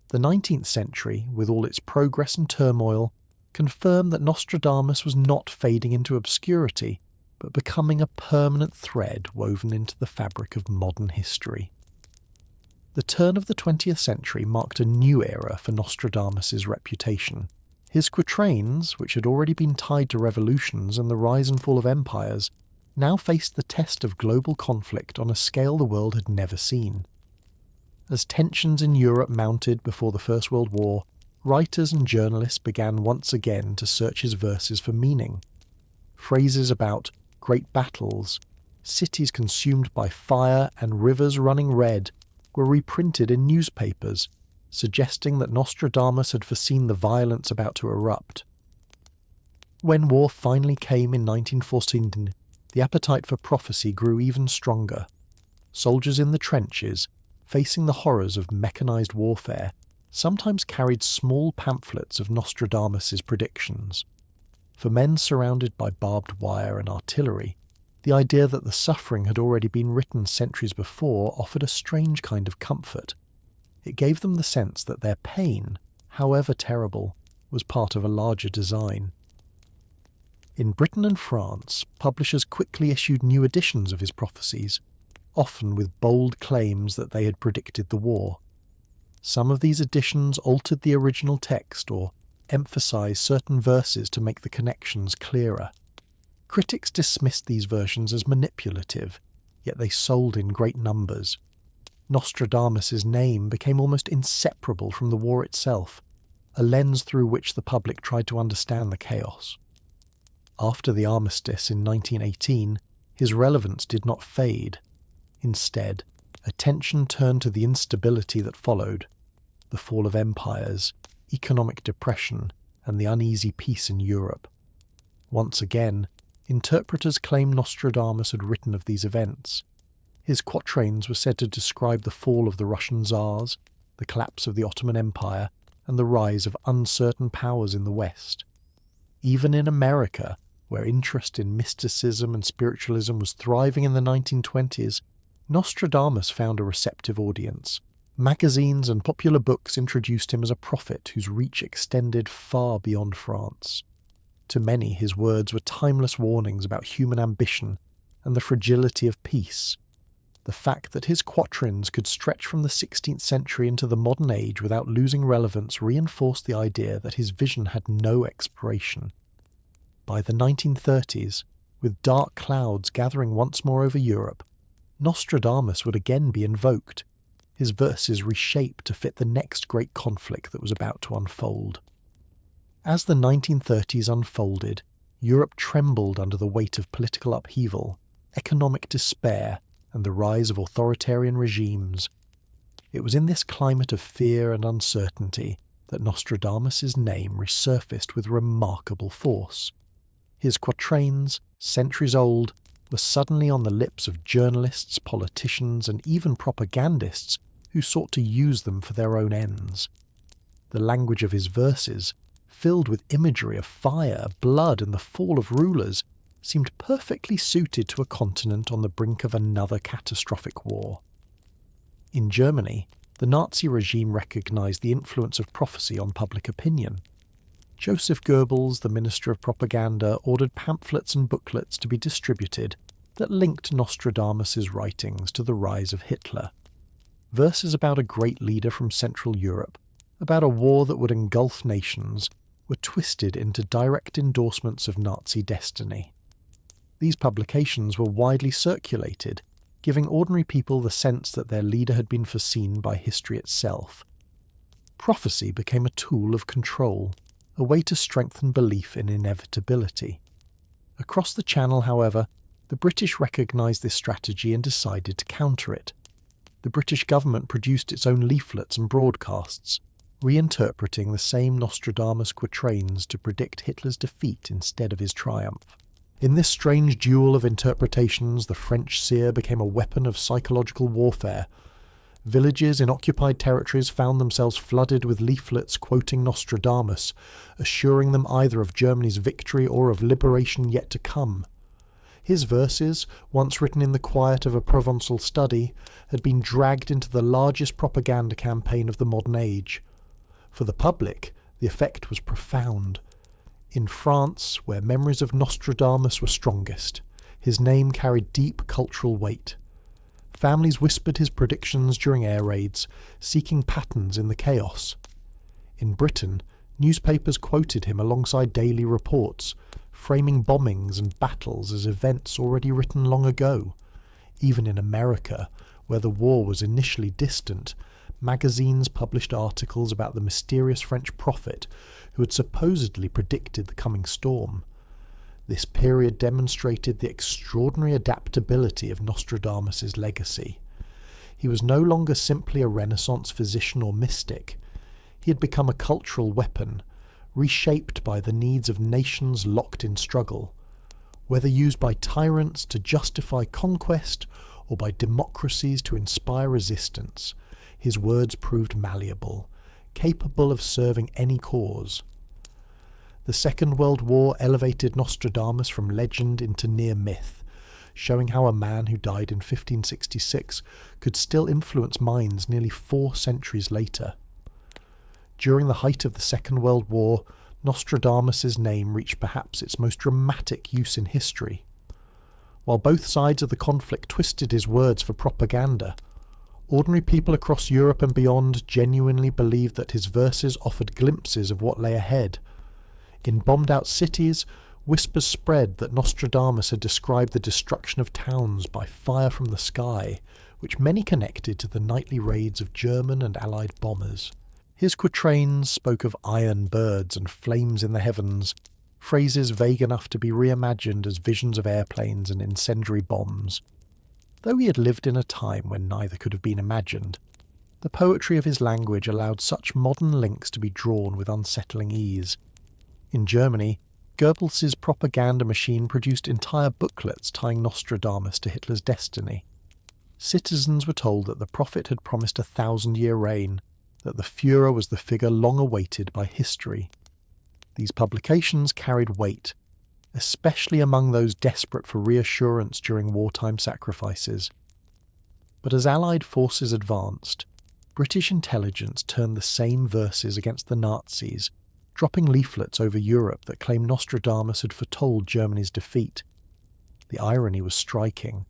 Speaker 1: The 19th century, with all its progress and turmoil, confirmed that Nostradamus was not fading into obscurity, but becoming a permanent thread woven into the fabric of modern history. The turn of the 20th century marked a new era for Nostradamus's reputation. His quatrains, which had already been tied to revolutions and the rise and fall of empires, now faced the test of global conflict on a scale the world had never seen. As tensions in Europe mounted before the First World War, writers and journalists began once again to search his verses for meaning. Phrases about great battles, cities consumed by fire and rivers running red were reprinted in newspapers, suggesting that Nostradamus had foreseen the violence about to erupt. When war finally came in 1914, the appetite for prophecy grew even stronger. Soldiers in the trenches, facing the horrors of mechanized warfare, sometimes carried small pamphlets of Nostradamus's predictions. For men surrounded by barbed wire and artillery, The idea that the suffering had already been written centuries before offered a strange kind of comfort. It gave them the sense that their pain, however terrible, was part of a larger design. In Britain and France, publishers quickly issued new editions of his prophecies, often with bold claims that they had predicted the war. Some of these editions altered the original text or emphasized certain verses to make the connections clearer. Critics dismissed these versions as manipulative, yet they sold in great numbers. Nostradamus' name became almost inseparable from the war itself, a lens through which the public tried to understand the chaos. After the armistice in 1918, his relevance did not fade. Instead, attention turned to the instability that followed, the fall of empires, economic depression, and the uneasy peace in Europe. Once again, interpreters claim Nostradamus had written of these events. His quatrains were said to describe the fall of the Russian Tsars, the collapse of the Ottoman Empire, and the rise of uncertain powers in the West. Even in America, where interest in mysticism and spiritualism was thriving in the 1920s, Nostradamus found a receptive audience. Magazines and popular books introduced him as a prophet whose reach extended far beyond France. To many, his words were timeless warnings about human ambition and the fragility of peace. The fact that his quatrains could stretch from the 16th century into the modern age without losing relevance reinforced the idea that his vision had no expiration. By the 1930s, with dark clouds gathering once more over Europe, Nostradamus would again be invoked, his verses reshaped to fit the next great conflict that was about to unfold. As the 1930s unfolded, Europe trembled under the weight of political upheaval, economic despair, and the rise of authoritarian regimes. It was in this climate of fear and uncertainty that Nostradamus' name resurfaced with remarkable force. His quatrains, centuries old, were suddenly on the lips of journalists, politicians, and even propagandists who sought to use them for their own ends. The language of his verses, filled with imagery of fire, blood, and the fall of rulers, seemed perfectly suited to a continent on the brink of another catastrophic war. In Germany, the Nazi regime recognized the influence of prophecy on public opinion. Joseph Goebbels, the Minister of Propaganda, ordered pamphlets and booklets to be distributed that linked Nostradamus' writings to the rise of Hitler. Verses about a great leader from Central Europe, about a war that would engulf nations, were twisted into direct endorsements of Nazi destiny. These publications were widely circulated, giving ordinary people the sense that their leader had been foreseen by history itself. Prophecy became a tool of control, a way to strengthen belief in inevitability. Across the Channel, however, the British recognised this strategy and decided to counter it. The British government produced its own leaflets and broadcasts, reinterpreting the same Nostradamus quatrains to predict Hitler's defeat instead of his triumph. In this strange duel of interpretations, the French seer became a weapon of psychological warfare. Villages in occupied territories found themselves flooded with leaflets quoting Nostradamus, assuring them either of Germany's victory or of liberation yet to come. His verses, once written in the quiet of a Provençal study, had been dragged into the largest propaganda campaign of the modern age. For the public, the effect was profound. In France, where memories of Nostradamus were strongest, his name carried deep cultural weight. Families whispered his predictions during air raids, seeking patterns in the chaos. In Britain, newspapers quoted him alongside daily reports, framing bombings and battles as events already written long ago. Even in America, where the war was initially distant, magazines published articles about the mysterious French prophet who had supposedly predicted the coming storm. This period demonstrated the extraordinary adaptability of Nostradamus' legacy. He was no longer simply a Renaissance physician or mystic. He had become a cultural weapon, reshaped by the needs of nations locked in struggle. Whether used by tyrants to justify conquest or by democracies to inspire resistance, his words proved malleable, capable of serving any cause. The Second World War elevated Nostradamus from legend into near myth, showing how a man who died in 1566 could still influence minds nearly 4 centuries later. During the height of the Second World War, Nostradamus' name reached perhaps its most dramatic use in history. While both sides of the conflict twisted his words for propaganda, ordinary people across Europe and beyond genuinely believed that his verses offered glimpses of what lay ahead. In bombed-out cities, whispers spread that Nostradamus had described the destruction of towns by fire from the sky, which many connected to the nightly raids of German and Allied bombers. His quatrains spoke of iron birds and flames in the heavens, phrases vague enough to be reimagined as visions of airplanes and incendiary bombs. Though he had lived in a time when neither could have been imagined, the poetry of his language allowed such modern links to be drawn with unsettling ease. In Germany, Goebbels' propaganda machine produced entire booklets tying Nostradamus to Hitler's destiny. Citizens were told that the prophet had promised a 1,000-year reign, that the Führer was the figure long awaited by history. These publications carried weight, especially among those desperate for reassurance during wartime sacrifices. But as Allied forces advanced, British intelligence turned the same verses against the Nazis, dropping leaflets over Europe that claimed Nostradamus had foretold Germany's defeat. The irony was striking.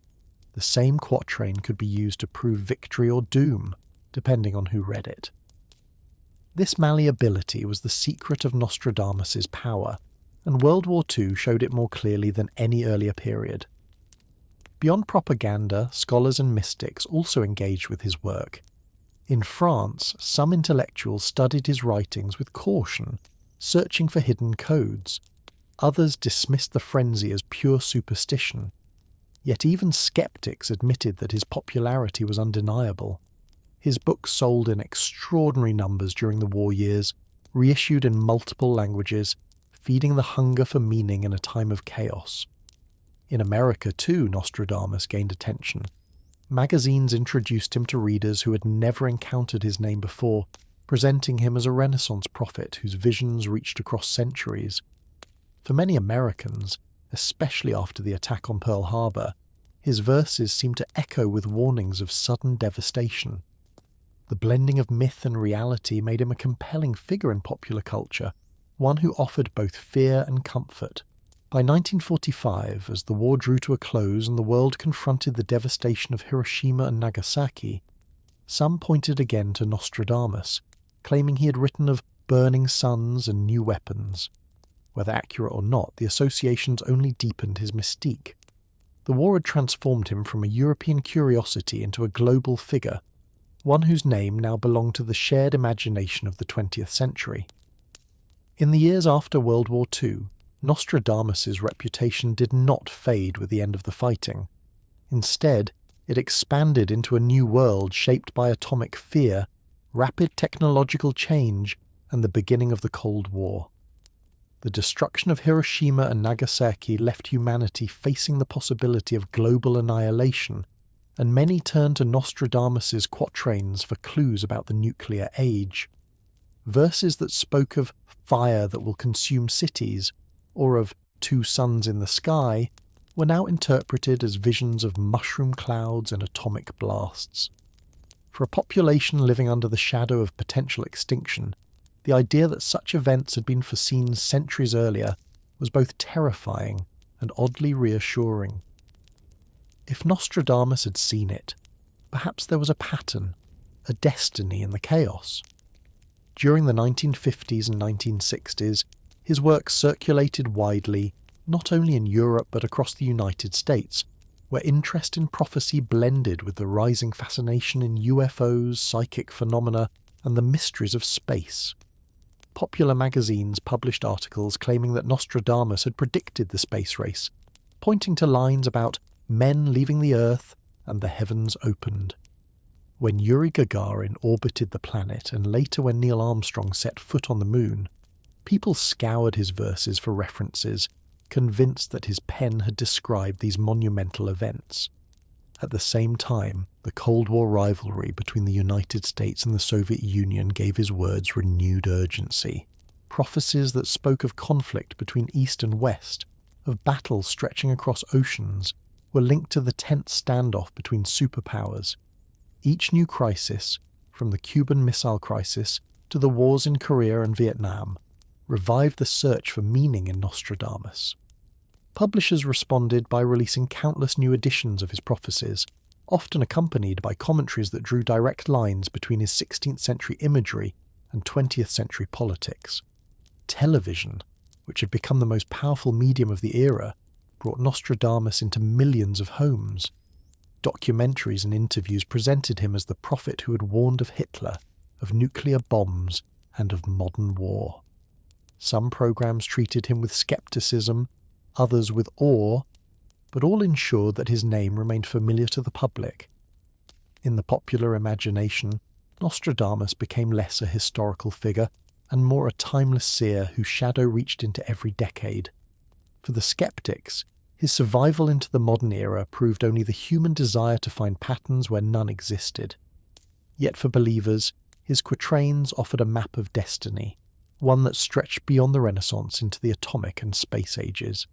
Speaker 1: The same quatrain could be used to prove victory or doom, depending on who read it. This malleability was the secret of Nostradamus' power, and World War II showed it more clearly than any earlier period. Beyond propaganda, scholars and mystics also engaged with his work. In France, some intellectuals studied his writings with caution, searching for hidden codes. Others dismissed the frenzy as pure superstition. Yet even skeptics admitted that his popularity was undeniable. His books sold in extraordinary numbers during the war years, reissued in multiple languages, feeding the hunger for meaning in a time of chaos. In America, too, Nostradamus gained attention. Magazines introduced him to readers who had never encountered his name before, presenting him as a Renaissance prophet whose visions reached across centuries. For many Americans, especially after the attack on Pearl Harbor, his verses seemed to echo with warnings of sudden devastation. The blending of myth and reality made him a compelling figure in popular culture, one who offered both fear and comfort. By 1945, as the war drew to a close and the world confronted the devastation of Hiroshima and Nagasaki, some pointed again to Nostradamus, claiming he had written of burning suns and new weapons. Whether accurate or not, the associations only deepened his mystique. The war had transformed him from a European curiosity into a global figure, one whose name now belonged to the shared imagination of the 20th century. In the years after World War II, Nostradamus' reputation did not fade with the end of the fighting. Instead, it expanded into a new world shaped by atomic fear, rapid technological change, and the beginning of the Cold War. The destruction of Hiroshima and Nagasaki left humanity facing the possibility of global annihilation, and many turned to Nostradamus' quatrains for clues about the nuclear age. Verses that spoke of fire that will consume cities, or of 2 suns in the sky, were now interpreted as visions of mushroom clouds and atomic blasts. For a population living under the shadow of potential extinction, the idea that such events had been foreseen centuries earlier was both terrifying and oddly reassuring. If Nostradamus had seen it, perhaps there was a pattern, a destiny in the chaos. During the 1950s and 1960s, his work circulated widely, not only in Europe but across the United States, where interest in prophecy blended with the rising fascination in UFOs, psychic phenomena, and the mysteries of space. Popular magazines published articles claiming that Nostradamus had predicted the space race, pointing to lines about men leaving the Earth and the heavens opened. When Yuri Gagarin orbited the planet and later when Neil Armstrong set foot on the moon, people scoured his verses for references, convinced that his pen had described these monumental events. At the same time, the Cold War rivalry between the United States and the Soviet Union gave his words renewed urgency. Prophecies that spoke of conflict between East and West, of battles stretching across oceans, were linked to the tense standoff between superpowers. Each new crisis, from the Cuban Missile Crisis to the wars in Korea and Vietnam, revived the search for meaning in Nostradamus. Publishers responded by releasing countless new editions of his prophecies, often accompanied by commentaries that drew direct lines between his 16th century imagery and 20th century politics. Television, which had become the most powerful medium of the era, brought Nostradamus into millions of homes. Documentaries and interviews presented him as the prophet who had warned of Hitler, of nuclear bombs, and of modern war. Some programs treated him with skepticism, others with awe, but all ensured that his name remained familiar to the public. In the popular imagination, Nostradamus became less a historical figure and more a timeless seer whose shadow reached into every decade. For the skeptics, his survival into the modern era proved only the human desire to find patterns where none existed. Yet for believers, his quatrains offered a map of destiny, one that stretched beyond the Renaissance into the atomic and space ages.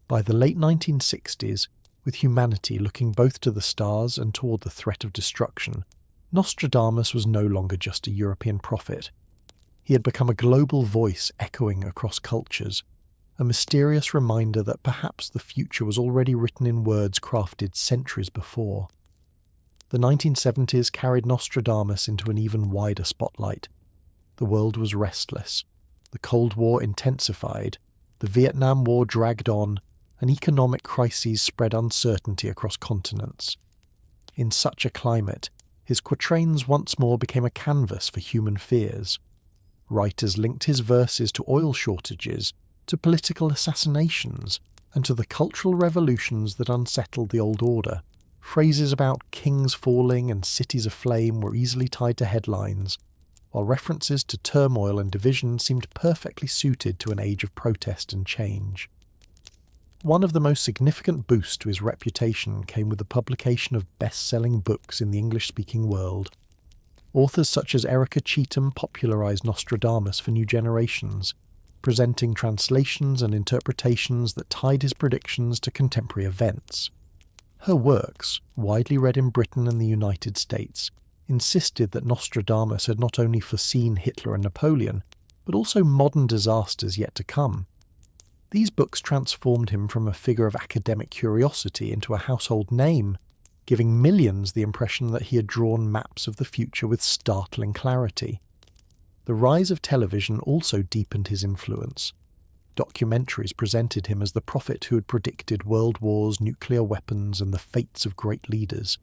Speaker 1: By the late 1960s, with humanity looking both to the stars and toward the threat of destruction, Nostradamus was no longer just a European prophet. He had become a global voice echoing across cultures, a mysterious reminder that perhaps the future was already written in words crafted centuries before. The 1970s carried Nostradamus into an even wider spotlight. The world was restless. The Cold War intensified. The Vietnam War dragged on, and economic crises spread uncertainty across continents. In such a climate, his quatrains once more became a canvas for human fears. Writers linked his verses to oil shortages, to political assassinations, and to the cultural revolutions that unsettled the old order. Phrases about kings falling and cities aflame were easily tied to headlines, while references to turmoil and division seemed perfectly suited to an age of protest and change. One of the most significant boosts to his reputation came with the publication of best-selling books in the English-speaking world. Authors such as Erica Cheetham popularized Nostradamus for new generations, presenting translations and interpretations that tied his predictions to contemporary events. Her works, widely read in Britain and the United States, insisted that Nostradamus had not only foreseen Hitler and Napoleon, but also modern disasters yet to come. These books transformed him from a figure of academic curiosity into a household name, giving millions the impression that he had drawn maps of the future with startling clarity. The rise of television also deepened his influence. Documentaries presented him as the prophet who had predicted world wars, nuclear weapons, and the fates of great leaders.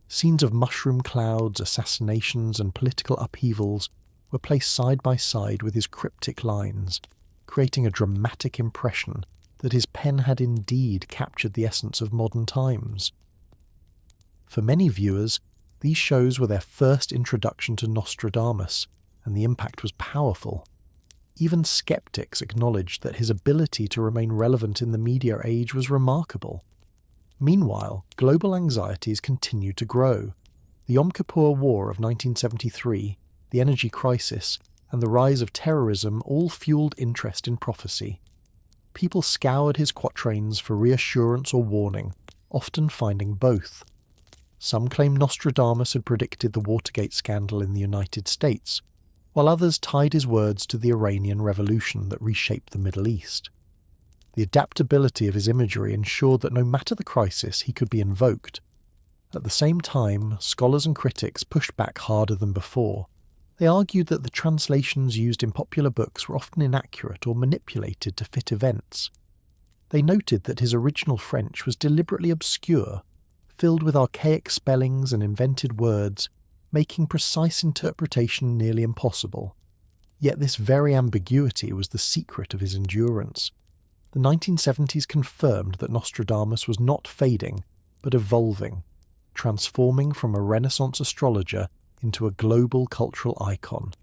Speaker 1: Scenes of mushroom clouds, assassinations, and political upheavals were placed side by side with his cryptic lines, creating a dramatic impression that his pen had indeed captured the essence of modern times. For many viewers, these shows were their first introduction to Nostradamus, and the impact was powerful. Even skeptics acknowledged that his ability to remain relevant in the media age was remarkable. Meanwhile, global anxieties continued to grow. The Yom Kippur War of 1973, the energy crisis, and the rise of terrorism all fueled interest in prophecy. People scoured his quatrains for reassurance or warning, often finding both. Some claimed Nostradamus had predicted the Watergate scandal in the United States, while others tied his words to the Iranian Revolution that reshaped the Middle East. The adaptability of his imagery ensured that no matter the crisis, he could be invoked. At the same time, scholars and critics pushed back harder than before. They argued that the translations used in popular books were often inaccurate or manipulated to fit events. They noted that his original French was deliberately obscure, filled with archaic spellings and invented words, making precise interpretation nearly impossible. Yet this very ambiguity was the secret of his endurance. The 1970s confirmed that Nostradamus was not fading, but evolving, transforming from a Renaissance astrologer into a global cultural icon.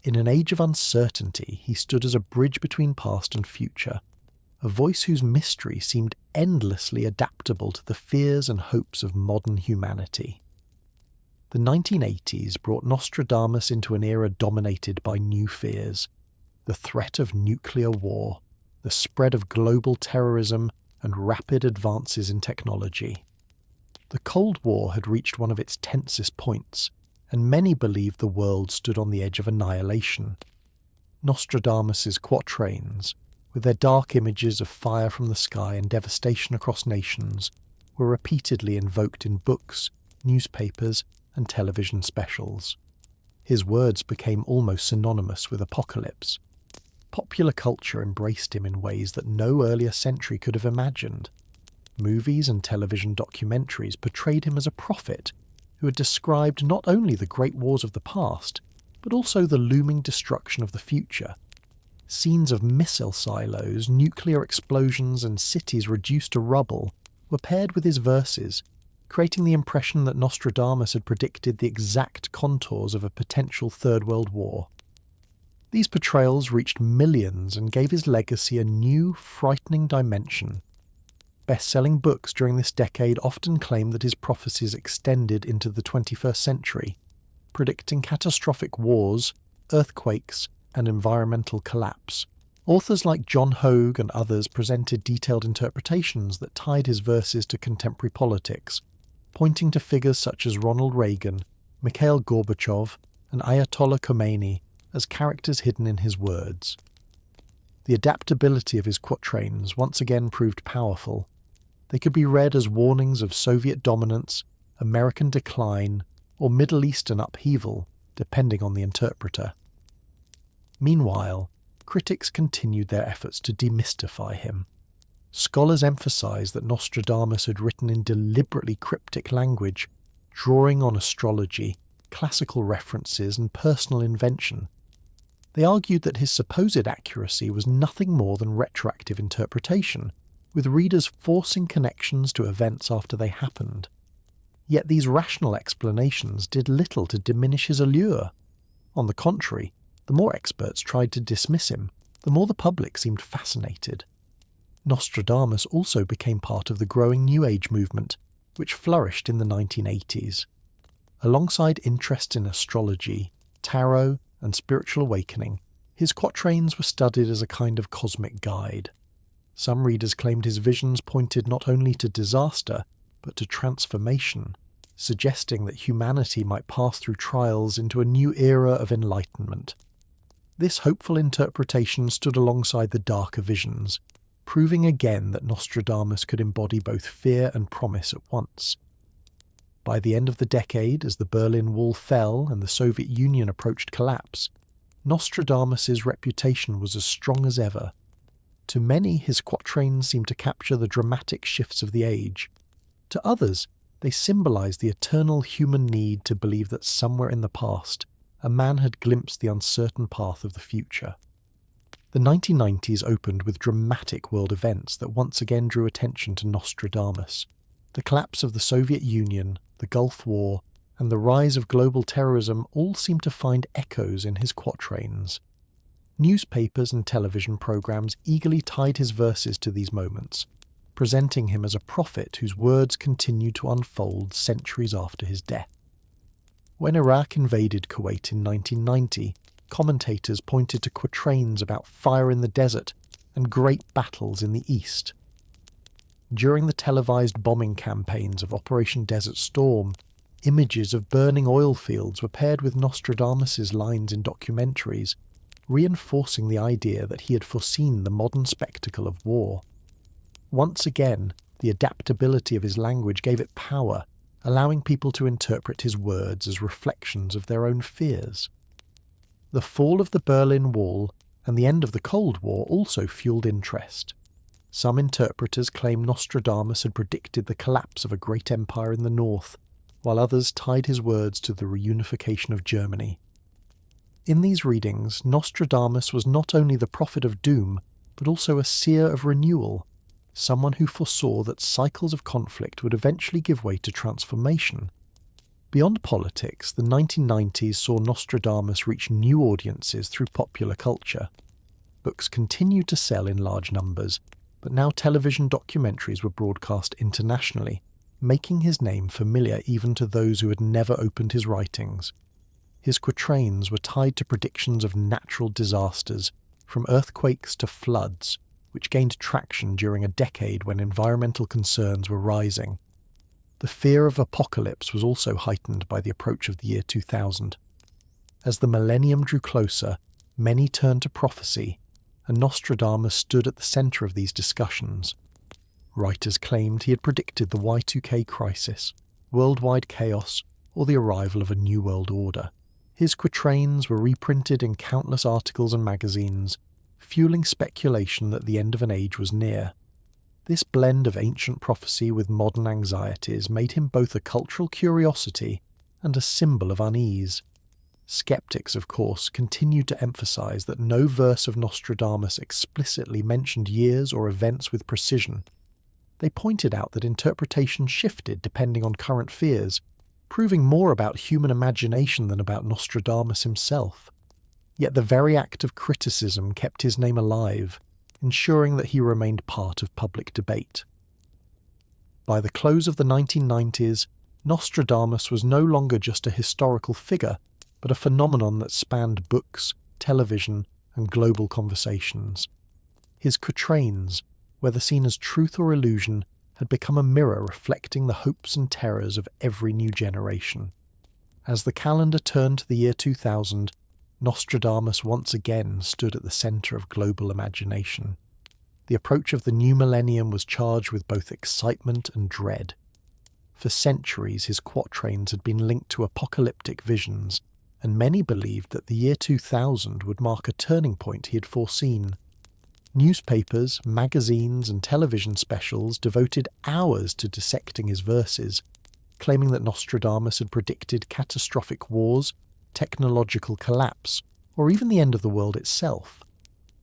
Speaker 1: In an age of uncertainty, he stood as a bridge between past and future, a voice whose mystery seemed endlessly adaptable to the fears and hopes of modern humanity. The 1980s brought Nostradamus into an era dominated by new fears: the threat of nuclear war, the spread of global terrorism, and rapid advances in technology. The Cold War had reached one of its tensest points, and many believed the world stood on the edge of annihilation. Nostradamus's quatrains, with their dark images of fire from the sky and devastation across nations, were repeatedly invoked in books, newspapers, and television specials. His words became almost synonymous with apocalypse. Popular culture embraced him in ways that no earlier century could have imagined. Movies and television documentaries portrayed him as a prophet who had described not only the great wars of the past, but also the looming destruction of the future. Scenes of missile silos, nuclear explosions, and cities reduced to rubble were paired with his verses, creating the impression that Nostradamus had predicted the exact contours of a potential Third World War. These portrayals reached millions and gave his legacy a new, frightening dimension. Best-selling books during this decade often claim that his prophecies extended into the 21st century, predicting catastrophic wars, earthquakes, and environmental collapse. Authors like John Hogue and others presented detailed interpretations that tied his verses to contemporary politics, pointing to figures such as Ronald Reagan, Mikhail Gorbachev, and Ayatollah Khomeini as characters hidden in his words. The adaptability of his quatrains once again proved powerful. They could be read as warnings of Soviet dominance, American decline, or Middle Eastern upheaval, depending on the interpreter. Meanwhile, critics continued their efforts to demystify him. Scholars emphasized that Nostradamus had written in deliberately cryptic language, drawing on astrology, classical references, and personal invention. They argued that his supposed accuracy was nothing more than retroactive interpretation, with readers forcing connections to events after they happened. Yet these rational explanations did little to diminish his allure. On the contrary, the more experts tried to dismiss him, the more the public seemed fascinated. Nostradamus also became part of the growing New Age movement, which flourished in the 1980s. Alongside interest in astrology, tarot, and spiritual awakening, his quatrains were studied as a kind of cosmic guide. Some readers claimed his visions pointed not only to disaster, but to transformation, suggesting that humanity might pass through trials into a new era of enlightenment. This hopeful interpretation stood alongside the darker visions, proving again that Nostradamus could embody both fear and promise at once. By the end of the decade, as the Berlin Wall fell and the Soviet Union approached collapse, Nostradamus's reputation was as strong as ever. To many, his quatrains seemed to capture the dramatic shifts of the age. To others, they symbolized the eternal human need to believe that somewhere in the past, a man had glimpsed the uncertain path of the future. The 1990s opened with dramatic world events that once again drew attention to Nostradamus. The collapse of the Soviet Union, the Gulf War, and the rise of global terrorism all seemed to find echoes in his quatrains. Newspapers and television programs eagerly tied his verses to these moments, presenting him as a prophet whose words continued to unfold centuries after his death. When Iraq invaded Kuwait in 1990, commentators pointed to quatrains about fire in the desert and great battles in the east. During the televised bombing campaigns of Operation Desert Storm, images of burning oil fields were paired with Nostradamus's lines in documentaries, reinforcing the idea that he had foreseen the modern spectacle of war. Once again, the adaptability of his language gave it power, allowing people to interpret his words as reflections of their own fears. The fall of the Berlin Wall and the end of the Cold War also fueled interest. Some interpreters claim Nostradamus had predicted the collapse of a great empire in the north, while others tied his words to the reunification of Germany. In these readings, Nostradamus was not only the prophet of doom, but also a seer of renewal, someone who foresaw that cycles of conflict would eventually give way to transformation. Beyond politics, the 1990s saw Nostradamus reach new audiences through popular culture. Books continued to sell in large numbers, but now television documentaries were broadcast internationally, making his name familiar even to those who had never opened his writings. His quatrains were tied to predictions of natural disasters, from earthquakes to floods, which gained traction during a decade when environmental concerns were rising. The fear of apocalypse was also heightened by the approach of the year 2000. As the millennium drew closer, many turned to prophecy, and Nostradamus stood at the centre of these discussions. Writers claimed he had predicted the Y2K crisis, worldwide chaos, or the arrival of a new world order. His quatrains were reprinted in countless articles and magazines, fueling speculation that the end of an age was near. This blend of ancient prophecy with modern anxieties made him both a cultural curiosity and a symbol of unease. Skeptics, of course, continued to emphasize that no verse of Nostradamus explicitly mentioned years or events with precision. They pointed out that interpretation shifted depending on current fears, proving more about human imagination than about Nostradamus himself. Yet the very act of criticism kept his name alive, ensuring that he remained part of public debate. By the close of the 1990s, Nostradamus was no longer just a historical figure, but a phenomenon that spanned books, television, and global conversations. His quatrains, whether seen as truth or illusion, had become a mirror reflecting the hopes and terrors of every new generation. As the calendar turned to the year 2000, Nostradamus once again stood at the centre of global imagination. The approach of the new millennium was charged with both excitement and dread. For centuries his quatrains had been linked to apocalyptic visions, and many believed that the year 2000 would mark a turning point he had foreseen. Newspapers, magazines, and television specials devoted hours to dissecting his verses, claiming that Nostradamus had predicted catastrophic wars, technological collapse, or even the end of the world itself.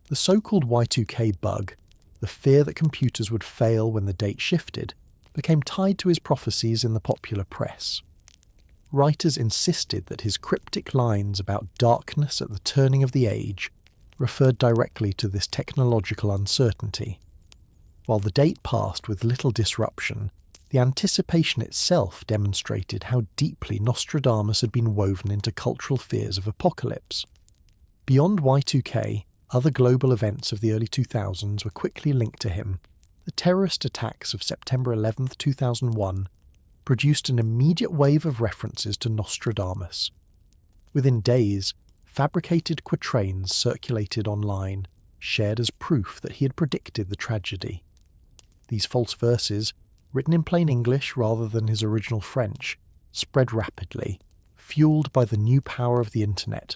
Speaker 1: The so-called Y2K bug, the fear that computers would fail when the date shifted, became tied to his prophecies in the popular press. Writers insisted that his cryptic lines about darkness at the turning of the age referred directly to this technological uncertainty. While the date passed with little disruption, the anticipation itself demonstrated how deeply Nostradamus had been woven into cultural fears of apocalypse. Beyond Y2K, other global events of the early 2000s were quickly linked to him. The terrorist attacks of September 11, 2001, produced an immediate wave of references to Nostradamus. Within days, fabricated quatrains circulated online, shared as proof that he had predicted the tragedy. These false verses, written in plain English rather than his original French, spread rapidly, fueled by the new power of the internet.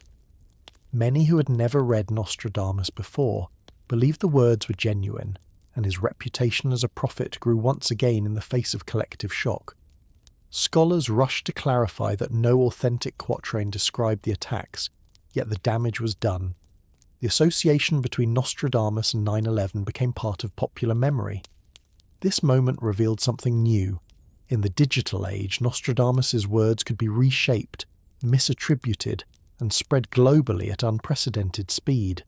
Speaker 1: Many who had never read Nostradamus before believed the words were genuine, and his reputation as a prophet grew once again in the face of collective shock. Scholars rushed to clarify that no authentic quatrain described the attacks, yet the damage was done. The association between Nostradamus and 9/11 became part of popular memory. This moment revealed something new. In the digital age, Nostradamus's words could be reshaped, misattributed, and spread globally at unprecedented speed.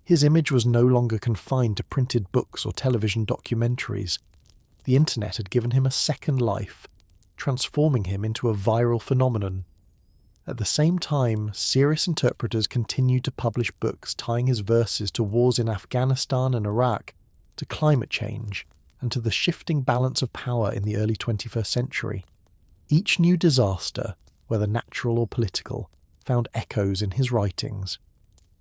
Speaker 1: His image was no longer confined to printed books or television documentaries. The internet had given him a second life, transforming him into a viral phenomenon. At the same time, serious interpreters continued to publish books tying his verses to wars in Afghanistan and Iraq, to climate change, and to the shifting balance of power in the early 21st century. Each new disaster, whether natural or political, found echoes in his writings.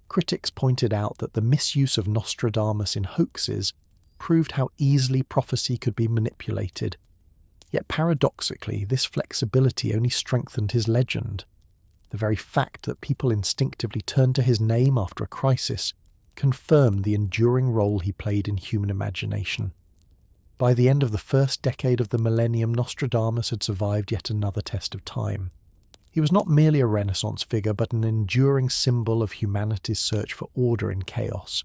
Speaker 1: Critics pointed out that the misuse of Nostradamus in hoaxes proved how easily prophecy could be manipulated. Yet paradoxically, this flexibility only strengthened his legend. The very fact that people instinctively turned to his name after a crisis confirmed the enduring role he played in human imagination. By the end of the first decade of the millennium, Nostradamus had survived yet another test of time. He was not merely a Renaissance figure, but an enduring symbol of humanity's search for order in chaos,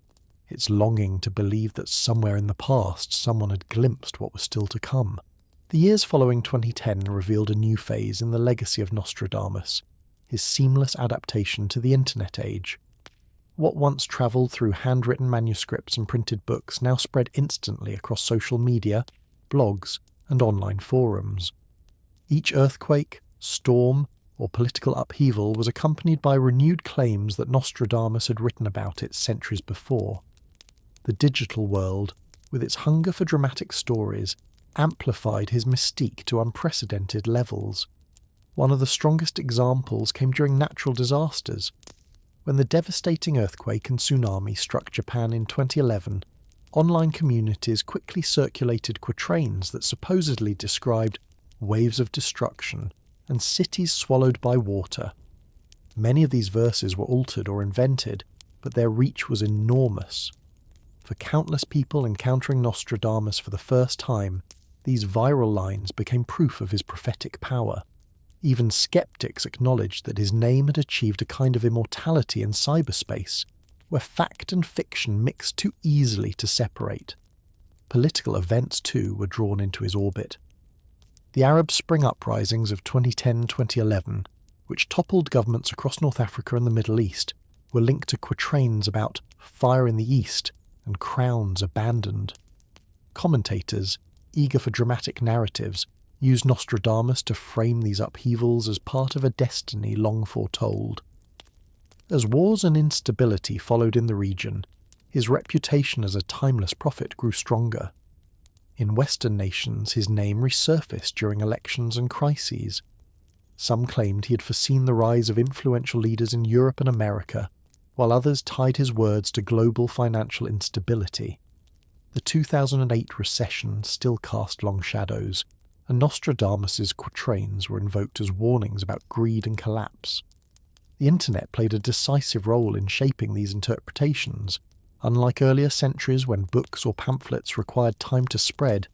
Speaker 1: its longing to believe that somewhere in the past someone had glimpsed what was still to come. The years following 2010 revealed a new phase in the legacy of Nostradamus, his seamless adaptation to the internet age. What once travelled through handwritten manuscripts and printed books now spread instantly across social media, blogs, and online forums. Each earthquake, storm, or political upheaval was accompanied by renewed claims that Nostradamus had written about it centuries before. The digital world, with its hunger for dramatic stories, amplified his mystique to unprecedented levels. One of the strongest examples came during natural disasters. When the devastating earthquake and tsunami struck Japan in 2011, online communities quickly circulated quatrains that supposedly described waves of destruction and cities swallowed by water. Many of these verses were altered or invented, but their reach was enormous. For countless people encountering Nostradamus for the first time, these viral lines became proof of his prophetic power. Even skeptics acknowledged that his name had achieved a kind of immortality in cyberspace, where fact and fiction mixed too easily to separate. Political events, too, were drawn into his orbit. The Arab Spring uprisings of 2010-2011, which toppled governments across North Africa and the Middle East, were linked to quatrains about fire in the east and crowns abandoned. Commentators, eager for dramatic narratives, used Nostradamus to frame these upheavals as part of a destiny long foretold. As wars and instability followed in the region, his reputation as a timeless prophet grew stronger. In Western nations, his name resurfaced during elections and crises. Some claimed he had foreseen the rise of influential leaders in Europe and America, while others tied his words to global financial instability. The 2008 recession still cast long shadows, and Nostradamus's quatrains were invoked as warnings about greed and collapse. The internet played a decisive role in shaping these interpretations. Unlike earlier centuries when books or pamphlets required time to spread,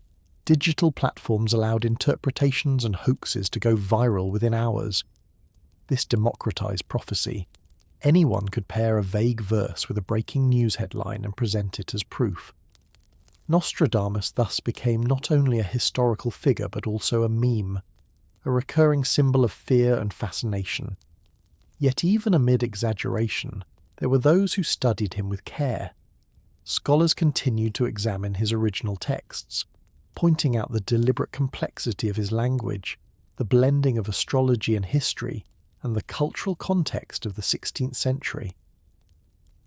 Speaker 1: digital platforms allowed interpretations and hoaxes to go viral within hours. This democratized prophecy. Anyone could pair a vague verse with a breaking news headline and present it as proof. Nostradamus thus became not only a historical figure but also a meme, a recurring symbol of fear and fascination. Yet even amid exaggeration, there were those who studied him with care. Scholars continued to examine his original texts, pointing out the deliberate complexity of his language, the blending of astrology and history, and the cultural context of the 16th century.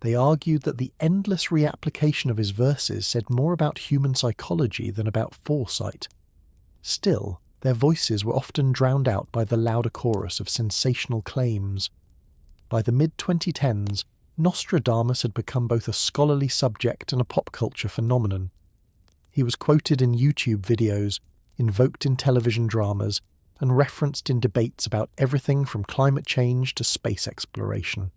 Speaker 1: They argued that the endless reapplication of his verses said more about human psychology than about foresight. Still, their voices were often drowned out by the louder chorus of sensational claims. By the mid-2010s, Nostradamus had become both a scholarly subject and a pop culture phenomenon. He was quoted in YouTube videos, invoked in television dramas, and referenced in debates about everything from climate change to space exploration.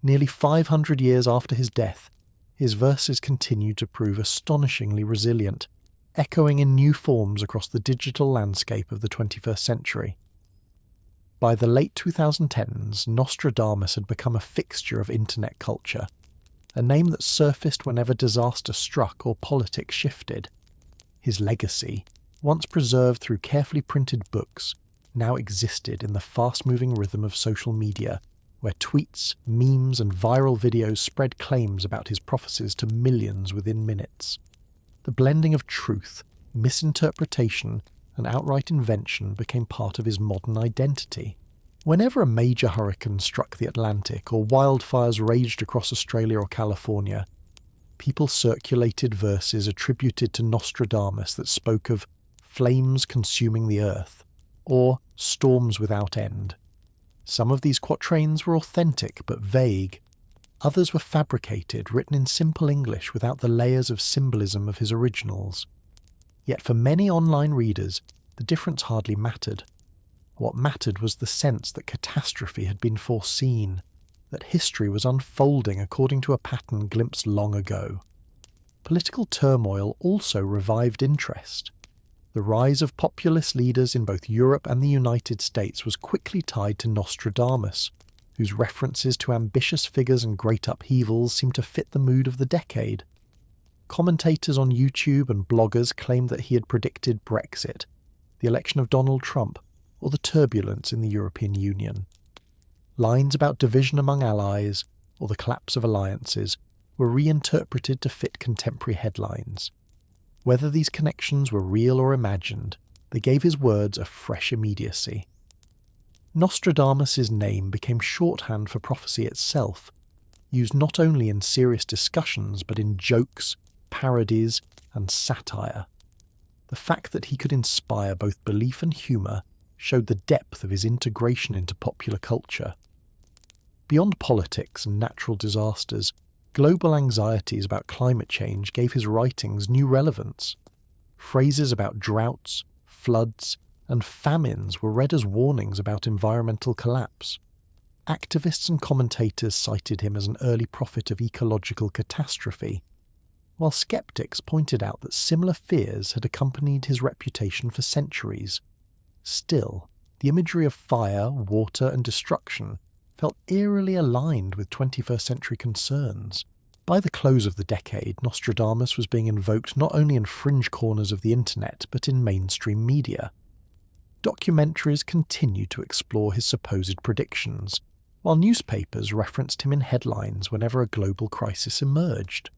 Speaker 1: Nearly 500 years after his death, his verses continue to prove astonishingly resilient, echoing in new forms across the digital landscape of the 21st century. By the late 2010s, Nostradamus had become a fixture of internet culture, a name that surfaced whenever disaster struck or politics shifted. His legacy, once preserved through carefully printed books, now existed in the fast-moving rhythm of social media, where tweets, memes, and viral videos spread claims about his prophecies to millions within minutes. The blending of truth, misinterpretation, and outright invention became part of his modern identity. Whenever a major hurricane struck the Atlantic or wildfires raged across Australia or California, people circulated verses attributed to Nostradamus that spoke of flames consuming the earth, or storms without end. Some of these quatrains were authentic but vague. Others were fabricated, written in simple English without the layers of symbolism of his originals. Yet for many online readers, the difference hardly mattered. What mattered was the sense that catastrophe had been foreseen, that history was unfolding according to a pattern glimpsed long ago. Political turmoil also revived interest. The rise of populist leaders in both Europe and the United States was quickly tied to Nostradamus, whose references to ambitious figures and great upheavals seemed to fit the mood of the decade. Commentators on YouTube and bloggers claimed that he had predicted Brexit, the election of Donald Trump, or the turbulence in the European Union. Lines about division among allies, or the collapse of alliances, were reinterpreted to fit contemporary headlines. Whether these connections were real or imagined, they gave his words a fresh immediacy. Nostradamus's name became shorthand for prophecy itself. used not only in serious discussions but in jokes, parodies, and satire. The fact that he could inspire both belief and humour showed the depth of his integration into popular culture. Beyond politics and natural disasters, global anxieties about climate change gave his writings new relevance. Phrases about droughts, floods, and famines were read as warnings about environmental collapse. Activists and commentators cited him as an early prophet of ecological catastrophe, while skeptics pointed out that similar fears had accompanied his reputation for centuries. Still, the imagery of fire, water, and destruction felt eerily aligned with 21st century concerns. By the close of the decade, Nostradamus was being invoked not only in fringe corners of the internet, but in mainstream media. Documentaries continued to explore his supposed predictions, while newspapers referenced him in headlines whenever a global crisis emerged.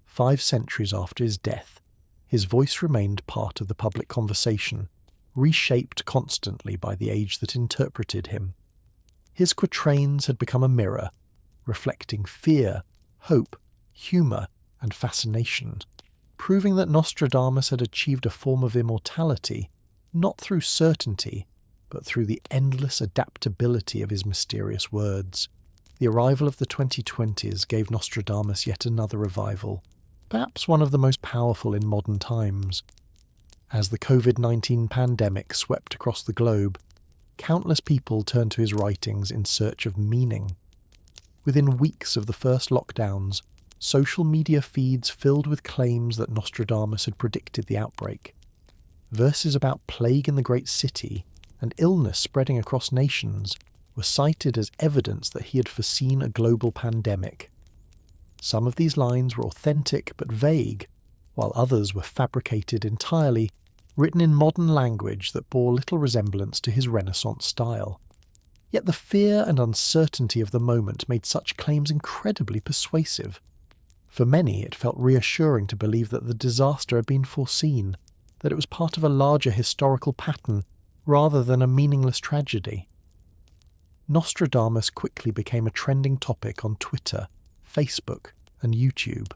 Speaker 1: 5 centuries after his death, his voice remained part of the public conversation, reshaped constantly by the age that interpreted him. His quatrains had become a mirror, reflecting fear, hope, humour, and fascination, proving that Nostradamus had achieved a form of immortality, not through certainty, but through the endless adaptability of his mysterious words. The arrival of the 2020s gave Nostradamus yet another revival, perhaps one of the most powerful in modern times. As the COVID-19 pandemic swept across the globe, countless people turned to his writings in search of meaning. Within weeks of the first lockdowns, social media feeds filled with claims that Nostradamus had predicted the outbreak. Verses about plague in the great city and illness spreading across nations were cited as evidence that he had foreseen a global pandemic. Some of these lines were authentic but vague, while others were fabricated entirely, written in modern language that bore little resemblance to his Renaissance style. Yet the fear and uncertainty of the moment made such claims incredibly persuasive. For many, it felt reassuring to believe that the disaster had been foreseen, that it was part of a larger historical pattern rather than a meaningless tragedy. Nostradamus quickly became a trending topic on Twitter, Facebook, and YouTube.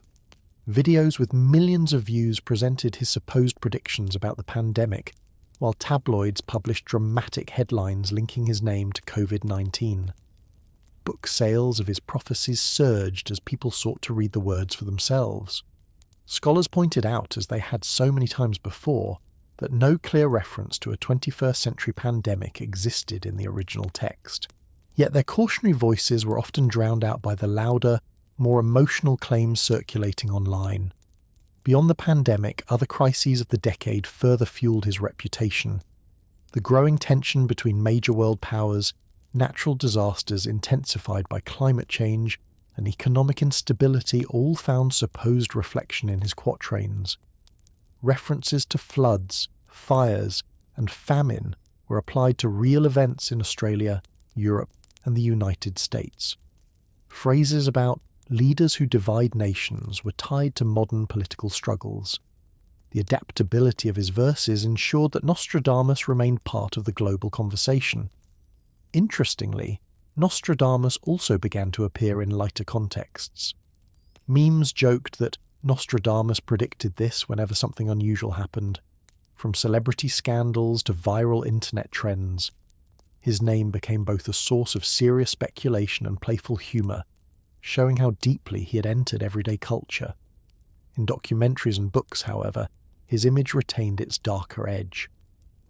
Speaker 1: Videos with millions of views presented his supposed predictions about the pandemic, while tabloids published dramatic headlines linking his name to COVID-19. Book sales of his prophecies surged as people sought to read the words for themselves. Scholars pointed out, as they had so many times before, that no clear reference to a 21st century pandemic existed in the original text. Yet their cautionary voices were often drowned out by the louder, more emotional claims circulating online. Beyond the pandemic, other crises of the decade further fueled his reputation. The growing tension between major world powers, natural disasters intensified by climate change, and economic instability all found supposed reflection in his quatrains. References to floods, fires, and famine were applied to real events in Australia, Europe, and the United States. Phrases about leaders who divide nations were tied to modern political struggles. The adaptability of his verses ensured that Nostradamus remained part of the global conversation. Interestingly, Nostradamus also began to appear in lighter contexts. Memes joked that Nostradamus predicted this whenever something unusual happened. From celebrity scandals to viral internet trends, his name became both a source of serious speculation and playful humour, showing how deeply he had entered everyday culture. In documentaries and books, however, his image retained its darker edge.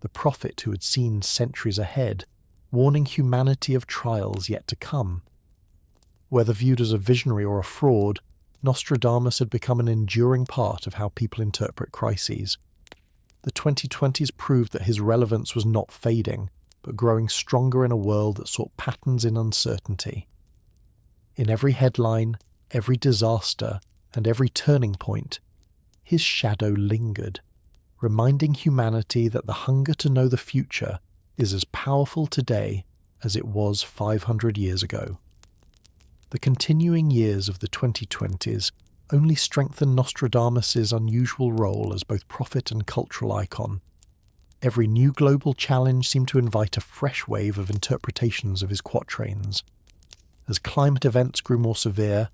Speaker 1: The prophet who had seen centuries ahead, warning humanity of trials yet to come. Whether viewed as a visionary or a fraud, Nostradamus had become an enduring part of how people interpret crises. The 2020s proved that his relevance was not fading, but growing stronger in a world that sought patterns in uncertainty. In every headline, every disaster, and every turning point, his shadow lingered, reminding humanity that the hunger to know the future is as powerful today as it was 500 years ago. The continuing years of the 2020s only strengthened Nostradamus's unusual role as both prophet and cultural icon. Every new global challenge seemed to invite a fresh wave of interpretations of his quatrains. As climate events grew more severe,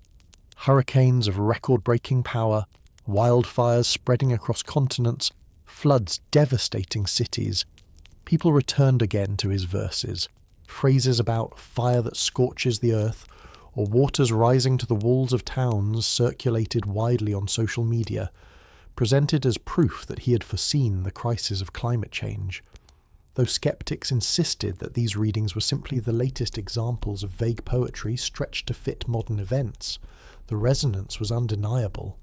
Speaker 1: hurricanes of record-breaking power, wildfires spreading across continents, floods devastating cities, people returned again to his verses. Phrases about fire that scorches the earth or waters rising to the walls of towns circulated widely on social media, presented as proof that he had foreseen the crisis of climate change. Though skeptics insisted that these readings were simply the latest examples of vague poetry stretched to fit modern events, the resonance was undeniable.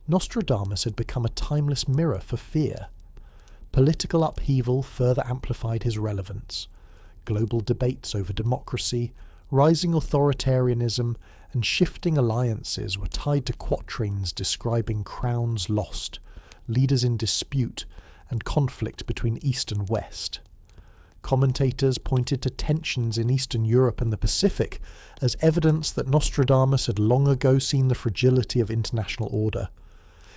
Speaker 1: Nostradamus had become a timeless mirror for fear. Political upheaval further amplified his relevance. Global debates over democracy, rising authoritarianism, and shifting alliances were tied to quatrains describing crowns lost, leaders in dispute, and conflict between East and West. Commentators pointed to tensions in Eastern Europe and the Pacific as evidence that Nostradamus had long ago seen the fragility of international order.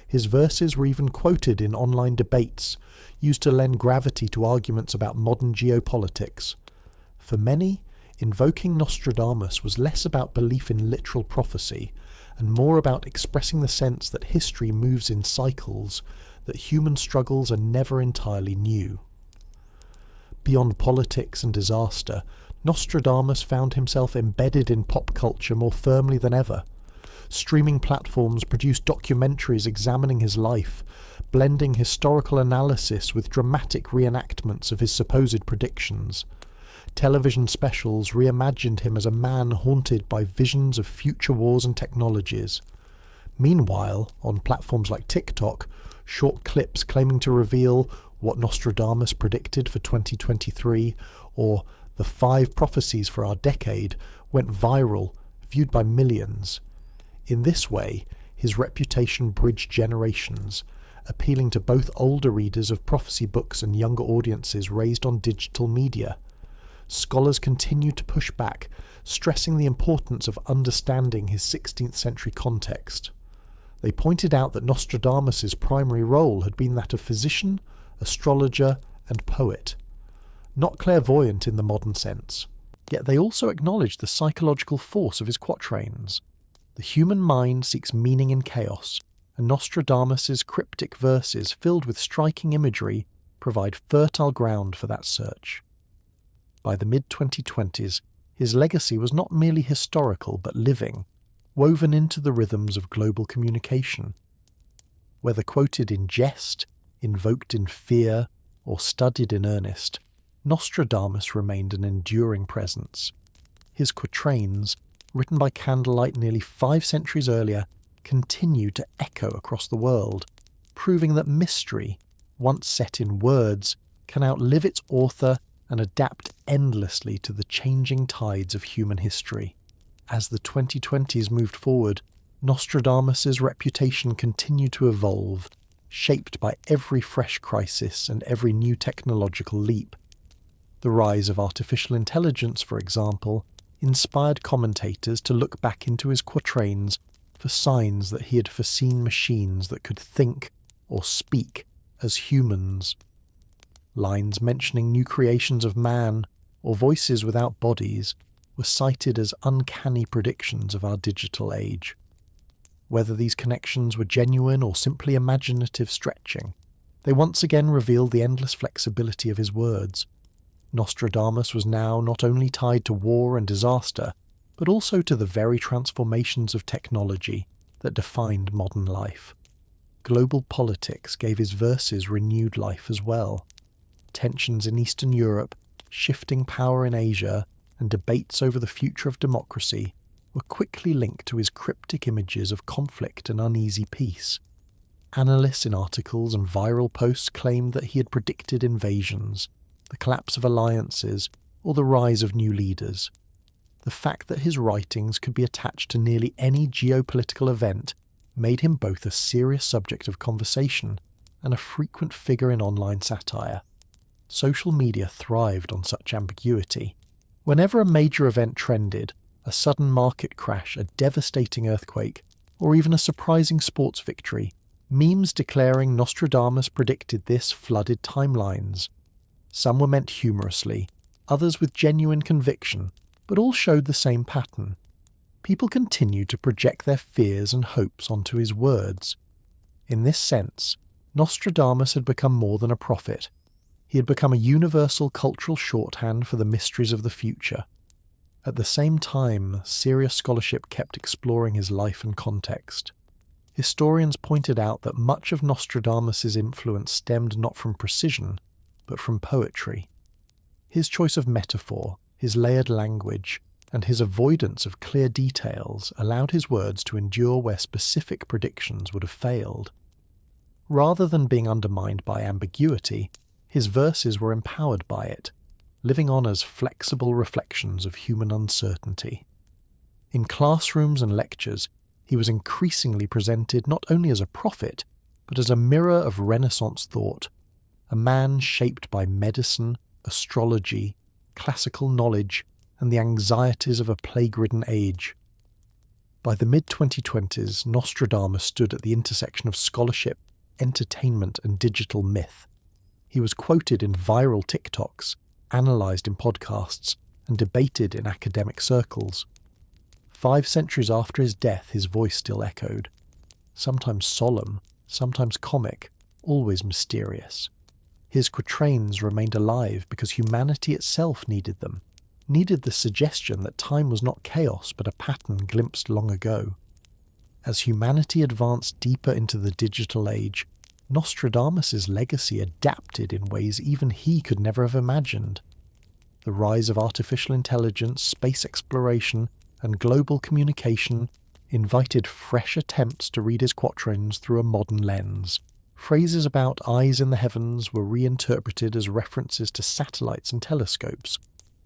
Speaker 1: His verses were even quoted in online debates, used to lend gravity to arguments about modern geopolitics. For many, invoking Nostradamus was less about belief in literal prophecy and more about expressing the sense that history moves in cycles, that human struggles are never entirely new. Beyond politics and disaster, Nostradamus found himself embedded in pop culture more firmly than ever. Streaming platforms produced documentaries examining his life, blending historical analysis with dramatic reenactments of his supposed predictions. Television specials reimagined him as a man haunted by visions of future wars and technologies. Meanwhile, on platforms like TikTok, short clips claiming to reveal what Nostradamus predicted for 2023 or the 5 prophecies for our decade went viral, viewed by millions. In this way, his reputation bridged generations, appealing to both older readers of prophecy books and younger audiences raised on digital media. Scholars continue to push back, stressing the importance of understanding his 16th century context. They pointed out that Nostradamus's primary role had been that of physician, astrologer, and poet, not clairvoyant in the modern sense. Yet they also acknowledged the psychological force of his quatrains. The human mind seeks meaning in chaos, and Nostradamus's cryptic verses filled with striking imagery provide fertile ground for that search. By the mid-2020s, his legacy was not merely historical but living, woven into the rhythms of global communication. Whether quoted in jest, invoked in fear, or studied in earnest, Nostradamus remained an enduring presence. His quatrains, written by candlelight nearly 5 centuries earlier, continue to echo across the world, proving that mystery, once set in words, can outlive its author and adapt endlessly to the changing tides of human history. As the 2020s moved forward, Nostradamus's reputation continued to evolve, shaped by every fresh crisis and every new technological leap. The rise of artificial intelligence, for example, inspired commentators to look back into his quatrains for signs that he had foreseen machines that could think or speak as humans. Lines mentioning new creations of man, or voices without bodies, were cited as uncanny predictions of our digital age. Whether these connections were genuine or simply imaginative stretching, they once again revealed the endless flexibility of his words. Nostradamus was now not only tied to war and disaster, but also to the very transformations of technology that defined modern life. Global politics gave his verses renewed life as well. Tensions in Eastern Europe, shifting power in Asia, and debates over the future of democracy were quickly linked to his cryptic images of conflict and uneasy peace. Analysts in articles and viral posts claimed that he had predicted invasions, the collapse of alliances, or the rise of new leaders. The fact that his writings could be attached to nearly any geopolitical event made him both a serious subject of conversation and a frequent figure in online satire. Social media thrived on such ambiguity. Whenever a major event trended, a sudden market crash, a devastating earthquake, or even a surprising sports victory, memes declaring Nostradamus predicted this flooded timelines. Some were meant humorously, others with genuine conviction, but all showed the same pattern. people continued to project their fears and hopes onto his words. In this sense, Nostradamus had become more than a prophet. He had become a universal cultural shorthand for the mysteries of the future. At the same time, serious scholarship kept exploring his life and context. Historians pointed out that much of Nostradamus's influence stemmed not from precision, but from poetry. His choice of metaphor, his layered language, and his avoidance of clear details allowed his words to endure where specific predictions would have failed. Rather than being undermined by ambiguity, his verses were empowered by it, living on as flexible reflections of human uncertainty. In classrooms and lectures, he was increasingly presented not only as a prophet, but as a mirror of Renaissance thought, a man shaped by medicine, astrology, classical knowledge, and the anxieties of a plague-ridden age. By the mid-2020s, Nostradamus stood at the intersection of scholarship, entertainment, and digital myth. He was quoted in viral TikToks, analysed in podcasts, and debated in academic circles. 5 centuries after his death, his voice still echoed, sometimes solemn, sometimes comic, always mysterious. His quatrains remained alive because humanity itself needed them, needed the suggestion that time was not chaos but a pattern glimpsed long ago. As humanity advanced deeper into the digital age, Nostradamus's legacy adapted in ways even he could never have imagined. The rise of artificial intelligence, space exploration, and global communication invited fresh attempts to read his quatrains through a modern lens. Phrases about eyes in the heavens were reinterpreted as references to satellites and telescopes,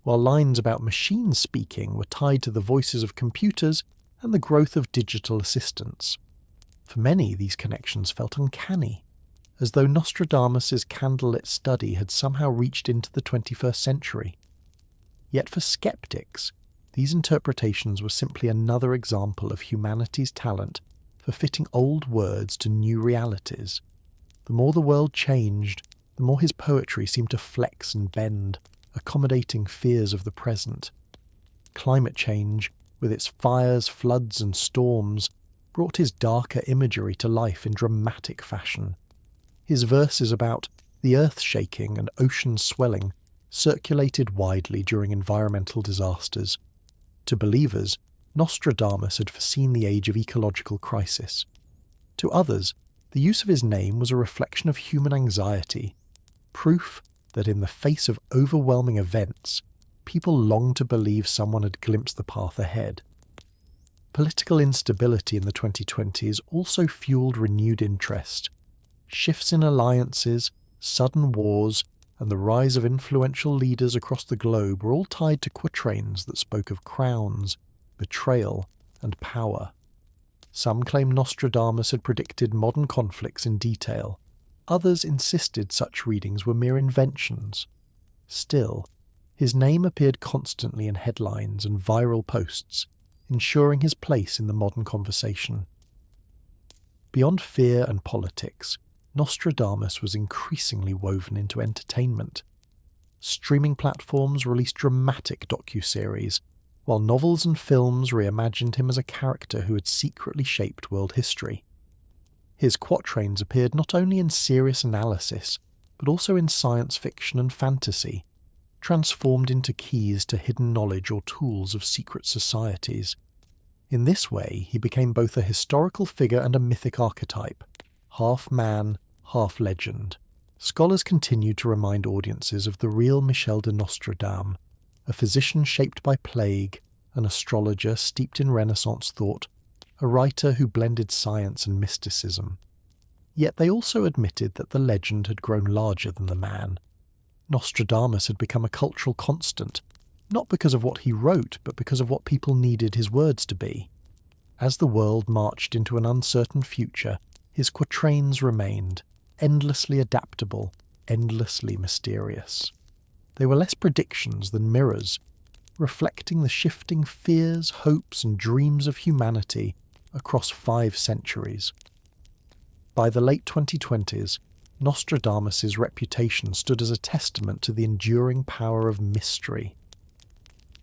Speaker 1: while lines about machine speaking were tied to the voices of computers and the growth of digital assistants. For many, these connections felt uncanny, as though Nostradamus's candlelit study had somehow reached into the 21st century. Yet for skeptics, these interpretations were simply another example of humanity's talent for fitting old words to new realities. The more the world changed, the more his poetry seemed to flex and bend, accommodating fears of the present. Climate change, with its fires, floods, and storms, brought his darker imagery to life in dramatic fashion. His verses about the earth shaking and oceans swelling circulated widely during environmental disasters. To believers, Nostradamus had foreseen the age of ecological crisis. To others, the use of his name was a reflection of human anxiety, proof that in the face of overwhelming events, people longed to believe someone had glimpsed the path ahead. Political instability in the 2020s also fueled renewed interest. Shifts in alliances, sudden wars, and the rise of influential leaders across the globe were all tied to quatrains that spoke of crowns, betrayal, and power. Some claim Nostradamus had predicted modern conflicts in detail. Others insisted such readings were mere inventions. Still, his name appeared constantly in headlines and viral posts, ensuring his place in the modern conversation. Beyond fear and politics, Nostradamus was increasingly woven into entertainment. Streaming platforms released dramatic docuseries, while novels and films reimagined him as a character who had secretly shaped world history. His quatrains appeared not only in serious analysis, but also in science fiction and fantasy, transformed into keys to hidden knowledge or tools of secret societies. In this way, he became both a historical figure and a mythic archetype, half man, half legend. Scholars continued to remind audiences of the real Michel de Nostradamus, a physician shaped by plague, an astrologer steeped in Renaissance thought, a writer who blended science and mysticism. Yet they also admitted that the legend had grown larger than the man. Nostradamus had become a cultural constant, not because of what he wrote, but because of what people needed his words to be. As the world marched into an uncertain future, his quatrains remained, endlessly adaptable, endlessly mysterious. They were less predictions than mirrors, reflecting the shifting fears, hopes, and dreams of humanity across 5 centuries. By the late 2020s, Nostradamus's reputation stood as a testament to the enduring power of mystery.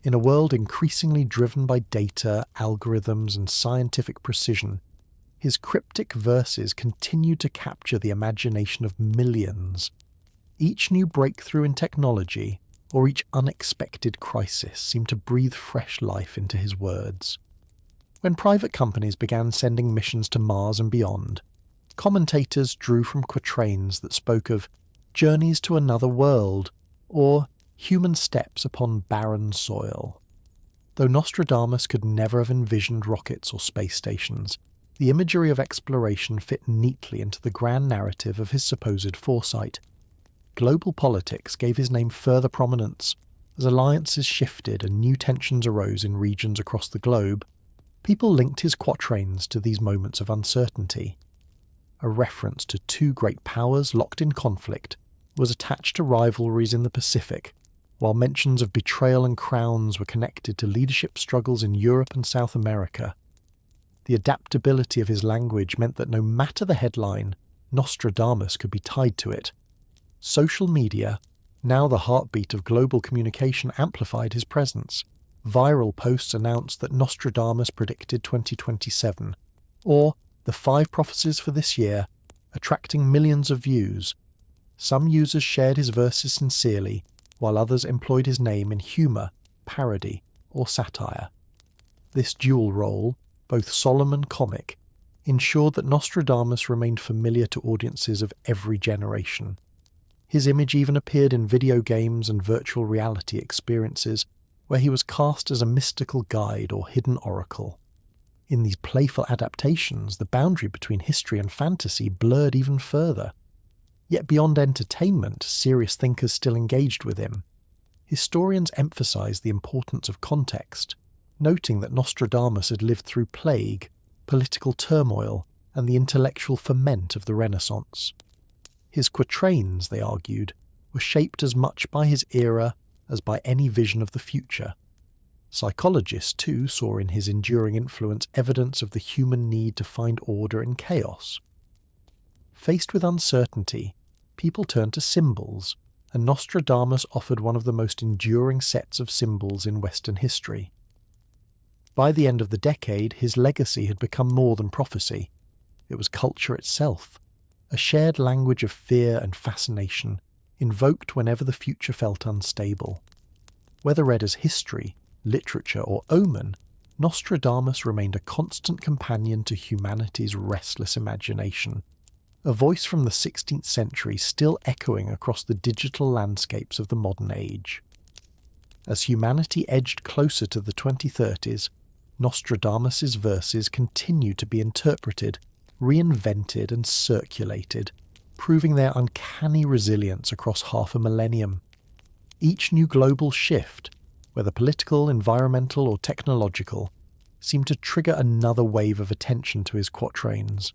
Speaker 1: In a world increasingly driven by data, algorithms, and scientific precision, his cryptic verses continue to capture the imagination of millions. Each new breakthrough in technology, or each unexpected crisis, seemed to breathe fresh life into his words. When private companies began sending missions to Mars and beyond, commentators drew from quatrains that spoke of journeys to another world, or human steps upon barren soil. Though Nostradamus could never have envisioned rockets or space stations, the imagery of exploration fit neatly into the grand narrative of his supposed foresight. Global politics gave his name further prominence. As alliances shifted and new tensions arose in regions across the globe, people linked his quatrains to these moments of uncertainty. A reference to two great powers locked in conflict was attached to rivalries in the Pacific, while mentions of betrayal and crowns were connected to leadership struggles in Europe and South America. The adaptability of his language meant that no matter the headline, Nostradamus could be tied to it. Social media, now the heartbeat of global communication, amplified his presence. Viral posts announced that Nostradamus predicted 2027, or the 5 prophecies for this year, attracting millions of views. Some users shared his verses sincerely, while others employed his name in humour, parody, or satire. This dual role, both solemn and comic, ensured that Nostradamus remained familiar to audiences of every generation. His image even appeared in video games and virtual reality experiences, where he was cast as a mystical guide or hidden oracle. In these playful adaptations, the boundary between history and fantasy blurred even further. Yet beyond entertainment, serious thinkers still engaged with him. Historians emphasize the importance of context, noting that Nostradamus had lived through plague, political turmoil, and the intellectual ferment of the Renaissance. His quatrains, they argued, were shaped as much by his era as by any vision of the future. Psychologists, too, saw in his enduring influence evidence of the human need to find order in chaos. Faced with uncertainty, people turned to symbols, and Nostradamus offered one of the most enduring sets of symbols in Western history. By the end of the decade, his legacy had become more than prophecy. It was culture itself, a shared language of fear and fascination, invoked whenever the future felt unstable. Whether read as history, literature, or omen, Nostradamus remained a constant companion to humanity's restless imagination, a voice from the 16th century still echoing across the digital landscapes of the modern age. As humanity edged closer to the 2030s, Nostradamus's verses continued to be interpreted, reinvented, and circulated, proving their uncanny resilience across half a millennium. Each new global shift, whether political, environmental, or technological, seemed to trigger another wave of attention to his quatrains.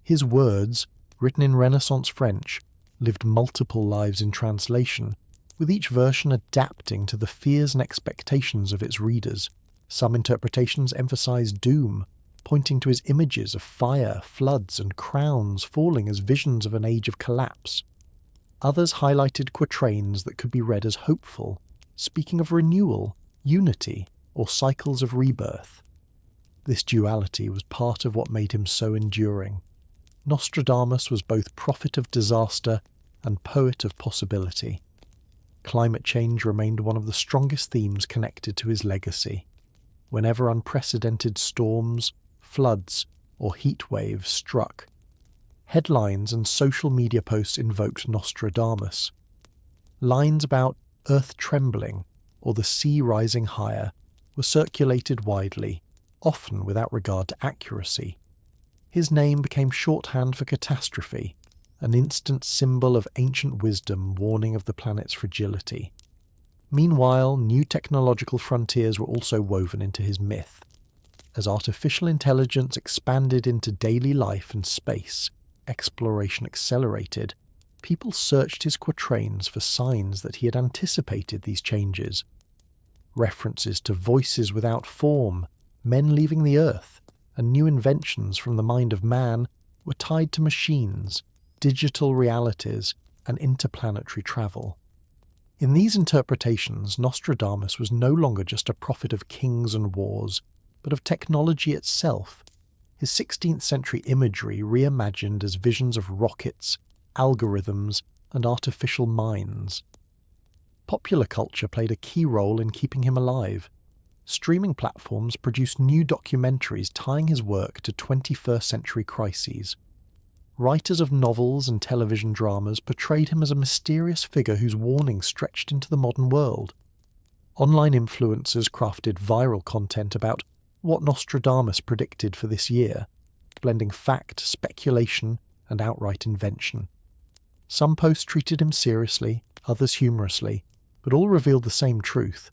Speaker 1: His words, written in Renaissance French, lived multiple lives in translation, with each version adapting to the fears and expectations of its readers. Some interpretations emphasized doom, pointing to his images of fire, floods, and crowns falling as visions of an age of collapse. Others highlighted quatrains that could be read as hopeful, speaking of renewal, unity, or cycles of rebirth. This duality was part of what made him so enduring. Nostradamus was both prophet of disaster and poet of possibility. Climate change remained one of the strongest themes connected to his legacy. Whenever unprecedented storms, floods, or heat waves struck, headlines and social media posts invoked Nostradamus. Lines about earth trembling or the sea rising higher were circulated widely, often without regard to accuracy. His name became shorthand for catastrophe, an instant symbol of ancient wisdom warning of the planet's fragility. Meanwhile, new technological frontiers were also woven into his myth. As artificial intelligence expanded into daily life and space, exploration accelerated, people searched his quatrains for signs that he had anticipated these changes. References to voices without form, men leaving the earth, and new inventions from the mind of man were tied to machines, digital realities, and interplanetary travel. In these interpretations, Nostradamus was no longer just a prophet of kings and wars, but of technology itself. His 16th century imagery reimagined as visions of rockets, algorithms, and artificial minds. Popular culture played a key role in keeping him alive. Streaming platforms produced new documentaries tying his work to 21st century crises. Writers of novels and television dramas portrayed him as a mysterious figure whose warnings stretched into the modern world. Online influencers crafted viral content about what Nostradamus predicted for this year, blending fact, speculation, and outright invention. Some posts treated him seriously, others humorously, but all revealed the same truth.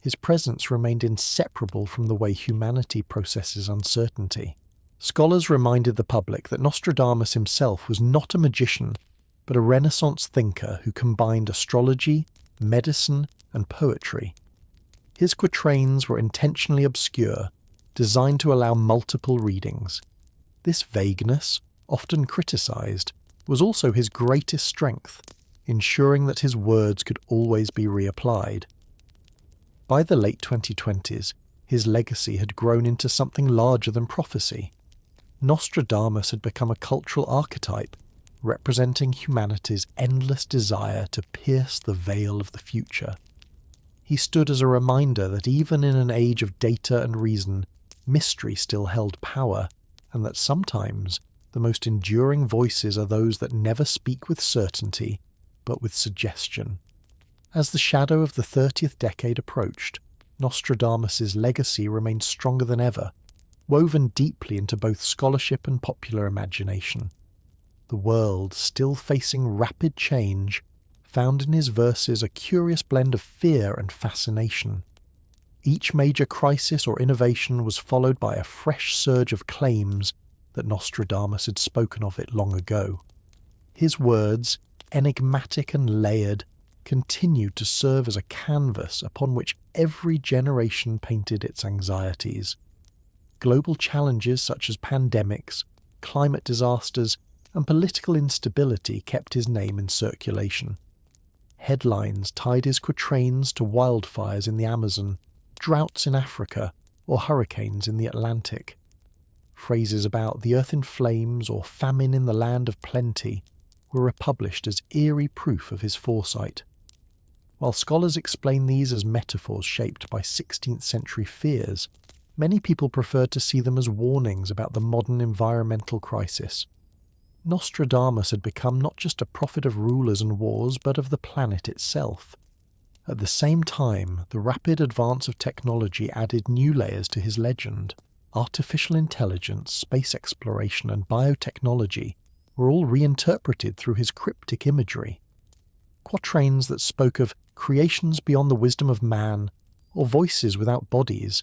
Speaker 1: His presence remained inseparable from the way humanity processes uncertainty. Scholars reminded the public that Nostradamus himself was not a magician, but a Renaissance thinker who combined astrology, medicine, and poetry. His quatrains were intentionally obscure, designed to allow multiple readings. This vagueness, often criticized, was also his greatest strength, ensuring that his words could always be reapplied. By the late 2020s, his legacy had grown into something larger than prophecy. Nostradamus had become a cultural archetype, representing humanity's endless desire to pierce the veil of the future. He stood as a reminder that even in an age of data and reason, mystery still held power, and that sometimes the most enduring voices are those that never speak with certainty, but with suggestion. As the shadow of the 30th decade approached, Nostradamus's legacy remained stronger than ever, woven deeply into both scholarship and popular imagination. The world, still facing rapid change, found in his verses a curious blend of fear and fascination. Each major crisis or innovation was followed by a fresh surge of claims that Nostradamus had spoken of it long ago. His words, enigmatic and layered, continued to serve as a canvas upon which every generation painted its anxieties. Global challenges such as pandemics, climate disasters, and political instability kept his name in circulation. Headlines tied his quatrains to wildfires in the Amazon, droughts in Africa, or hurricanes in the Atlantic. Phrases about the earth in flames or famine in the land of plenty were republished as eerie proof of his foresight. While scholars explain these as metaphors shaped by 16th century fears, many people prefer to see them as warnings about the modern environmental crisis. Nostradamus had become not just a prophet of rulers and wars, but of the planet itself. At the same time, the rapid advance of technology added new layers to his legend. Artificial intelligence, space exploration, and biotechnology were all reinterpreted through his cryptic imagery. Quatrains that spoke of creations beyond the wisdom of man, or voices without bodies,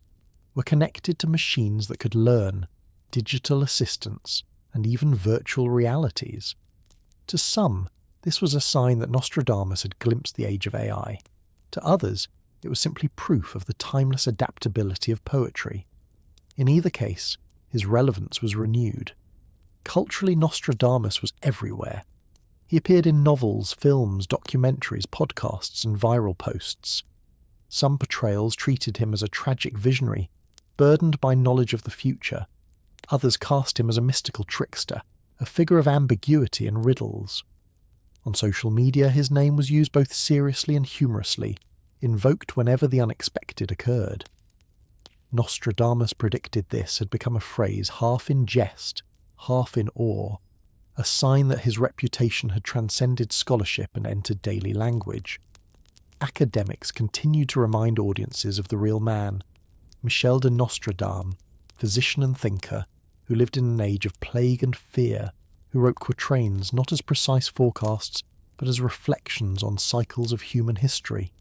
Speaker 1: were connected to machines that could learn, digital assistants, and even virtual realities. To some, this was a sign that Nostradamus had glimpsed the age of AI. To others, it was simply proof of the timeless adaptability of poetry. In either case, his relevance was renewed. Culturally, Nostradamus was everywhere. He appeared in novels, films, documentaries, podcasts, and viral posts. Some portrayals treated him as a tragic visionary, burdened by knowledge of the future. Others cast him as a mystical trickster, a figure of ambiguity and riddles. On social media, his name was used both seriously and humorously, invoked whenever the unexpected occurred. Nostradamus predicted this had become a phrase half in jest, half in awe, a sign that his reputation had transcended scholarship and entered daily language. Academics continued to remind audiences of the real man, Michel de Nostradam, physician and thinker, who lived in an age of plague and fear, who wrote quatrains not as precise forecasts, but as reflections on cycles of human history.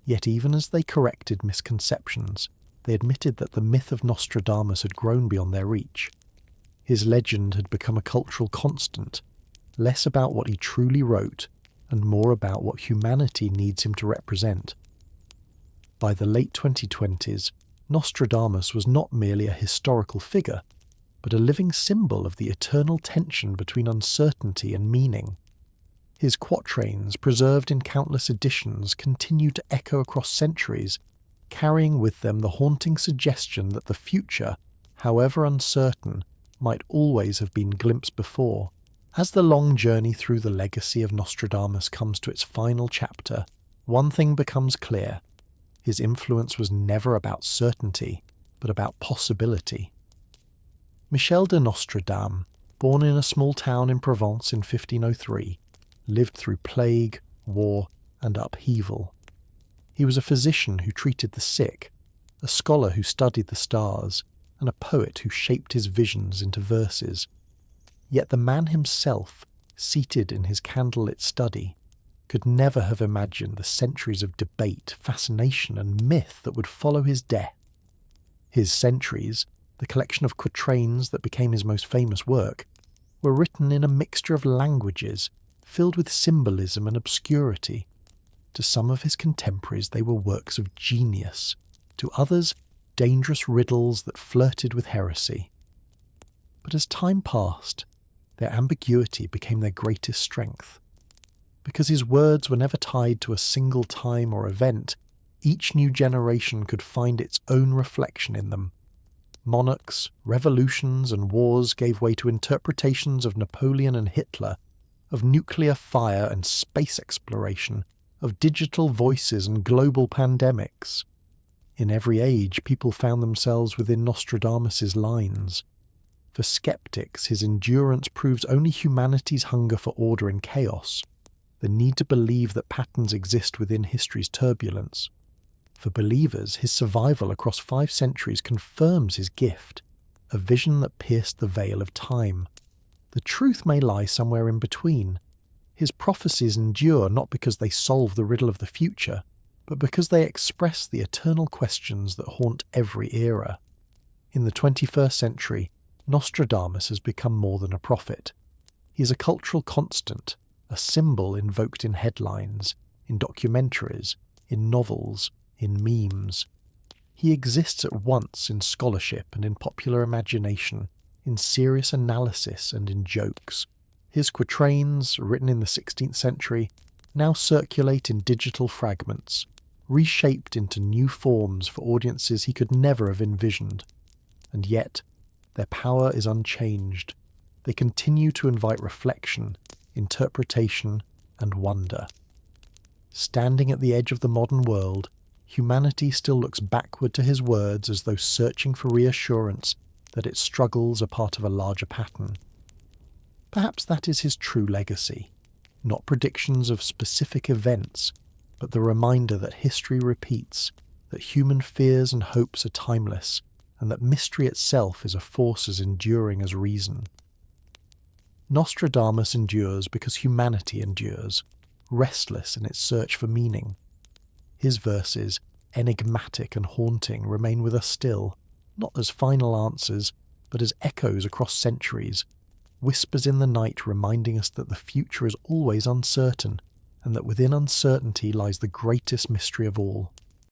Speaker 1: Yet even as they corrected misconceptions, they admitted that the myth of Nostradamus had grown beyond their reach. His legend had become a cultural constant, less about what he truly wrote, and more about what humanity needs him to represent. By the late 2020s, Nostradamus was not merely a historical figure, but a living symbol of the eternal tension between uncertainty and meaning. His quatrains, preserved in countless editions, continue to echo across centuries, carrying with them the haunting suggestion that the future, however uncertain, might always have been glimpsed before. As the long journey through the legacy of Nostradamus comes to its final chapter, one thing becomes clear. His influence was never about certainty, but about possibility. Michel de Nostradamus, born in a small town in Provence in 1503, lived through plague, war, and upheaval. He was a physician who treated the sick, a scholar who studied the stars, and a poet who shaped his visions into verses. Yet the man himself, seated in his candlelit study, could never have imagined the centuries of debate, fascination, and myth that would follow his death. His Centuries, the collection of quatrains that became his most famous work, were written in a mixture of languages, filled with symbolism and obscurity. To some of his contemporaries they were works of genius, to others dangerous riddles that flirted with heresy. But as time passed, their ambiguity became their greatest strength. Because his words were never tied to a single time or event, each new generation could find its own reflection in them. Monarchs, revolutions, and wars gave way to interpretations of Napoleon and Hitler, of nuclear fire and space exploration, of digital voices and global pandemics. In every age, people found themselves within Nostradamus's lines. For skeptics, his endurance proves only humanity's hunger for order in chaos, the need to believe that patterns exist within history's turbulence. For believers, his survival across 5 centuries confirms his gift, a vision that pierced the veil of time. The truth may lie somewhere in between. His prophecies endure not because they solve the riddle of the future, but because they express the eternal questions that haunt every era. In the 21st century, Nostradamus has become more than a prophet. He is a cultural constant, a symbol invoked in headlines, in documentaries, in novels, in memes. He exists at once in scholarship and in popular imagination, in serious analysis and in jokes. His quatrains, written in the 16th century, now circulate in digital fragments, reshaped into new forms for audiences he could never have envisioned. And yet, their power is unchanged. They continue to invite reflection, interpretation, and wonder. Standing at the edge of the modern world, humanity still looks backward to his words as though searching for reassurance that its struggles are part of a larger pattern. Perhaps that is his true legacy, not predictions of specific events, but the reminder that history repeats, that human fears and hopes are timeless, and that mystery itself is a force as enduring as reason. Nostradamus endures because humanity endures, restless in its search for meaning. His verses, enigmatic and haunting, remain with us still, not as final answers, but as echoes across centuries, whispers in the night reminding us that the future is always uncertain, and that within uncertainty lies the greatest mystery of all.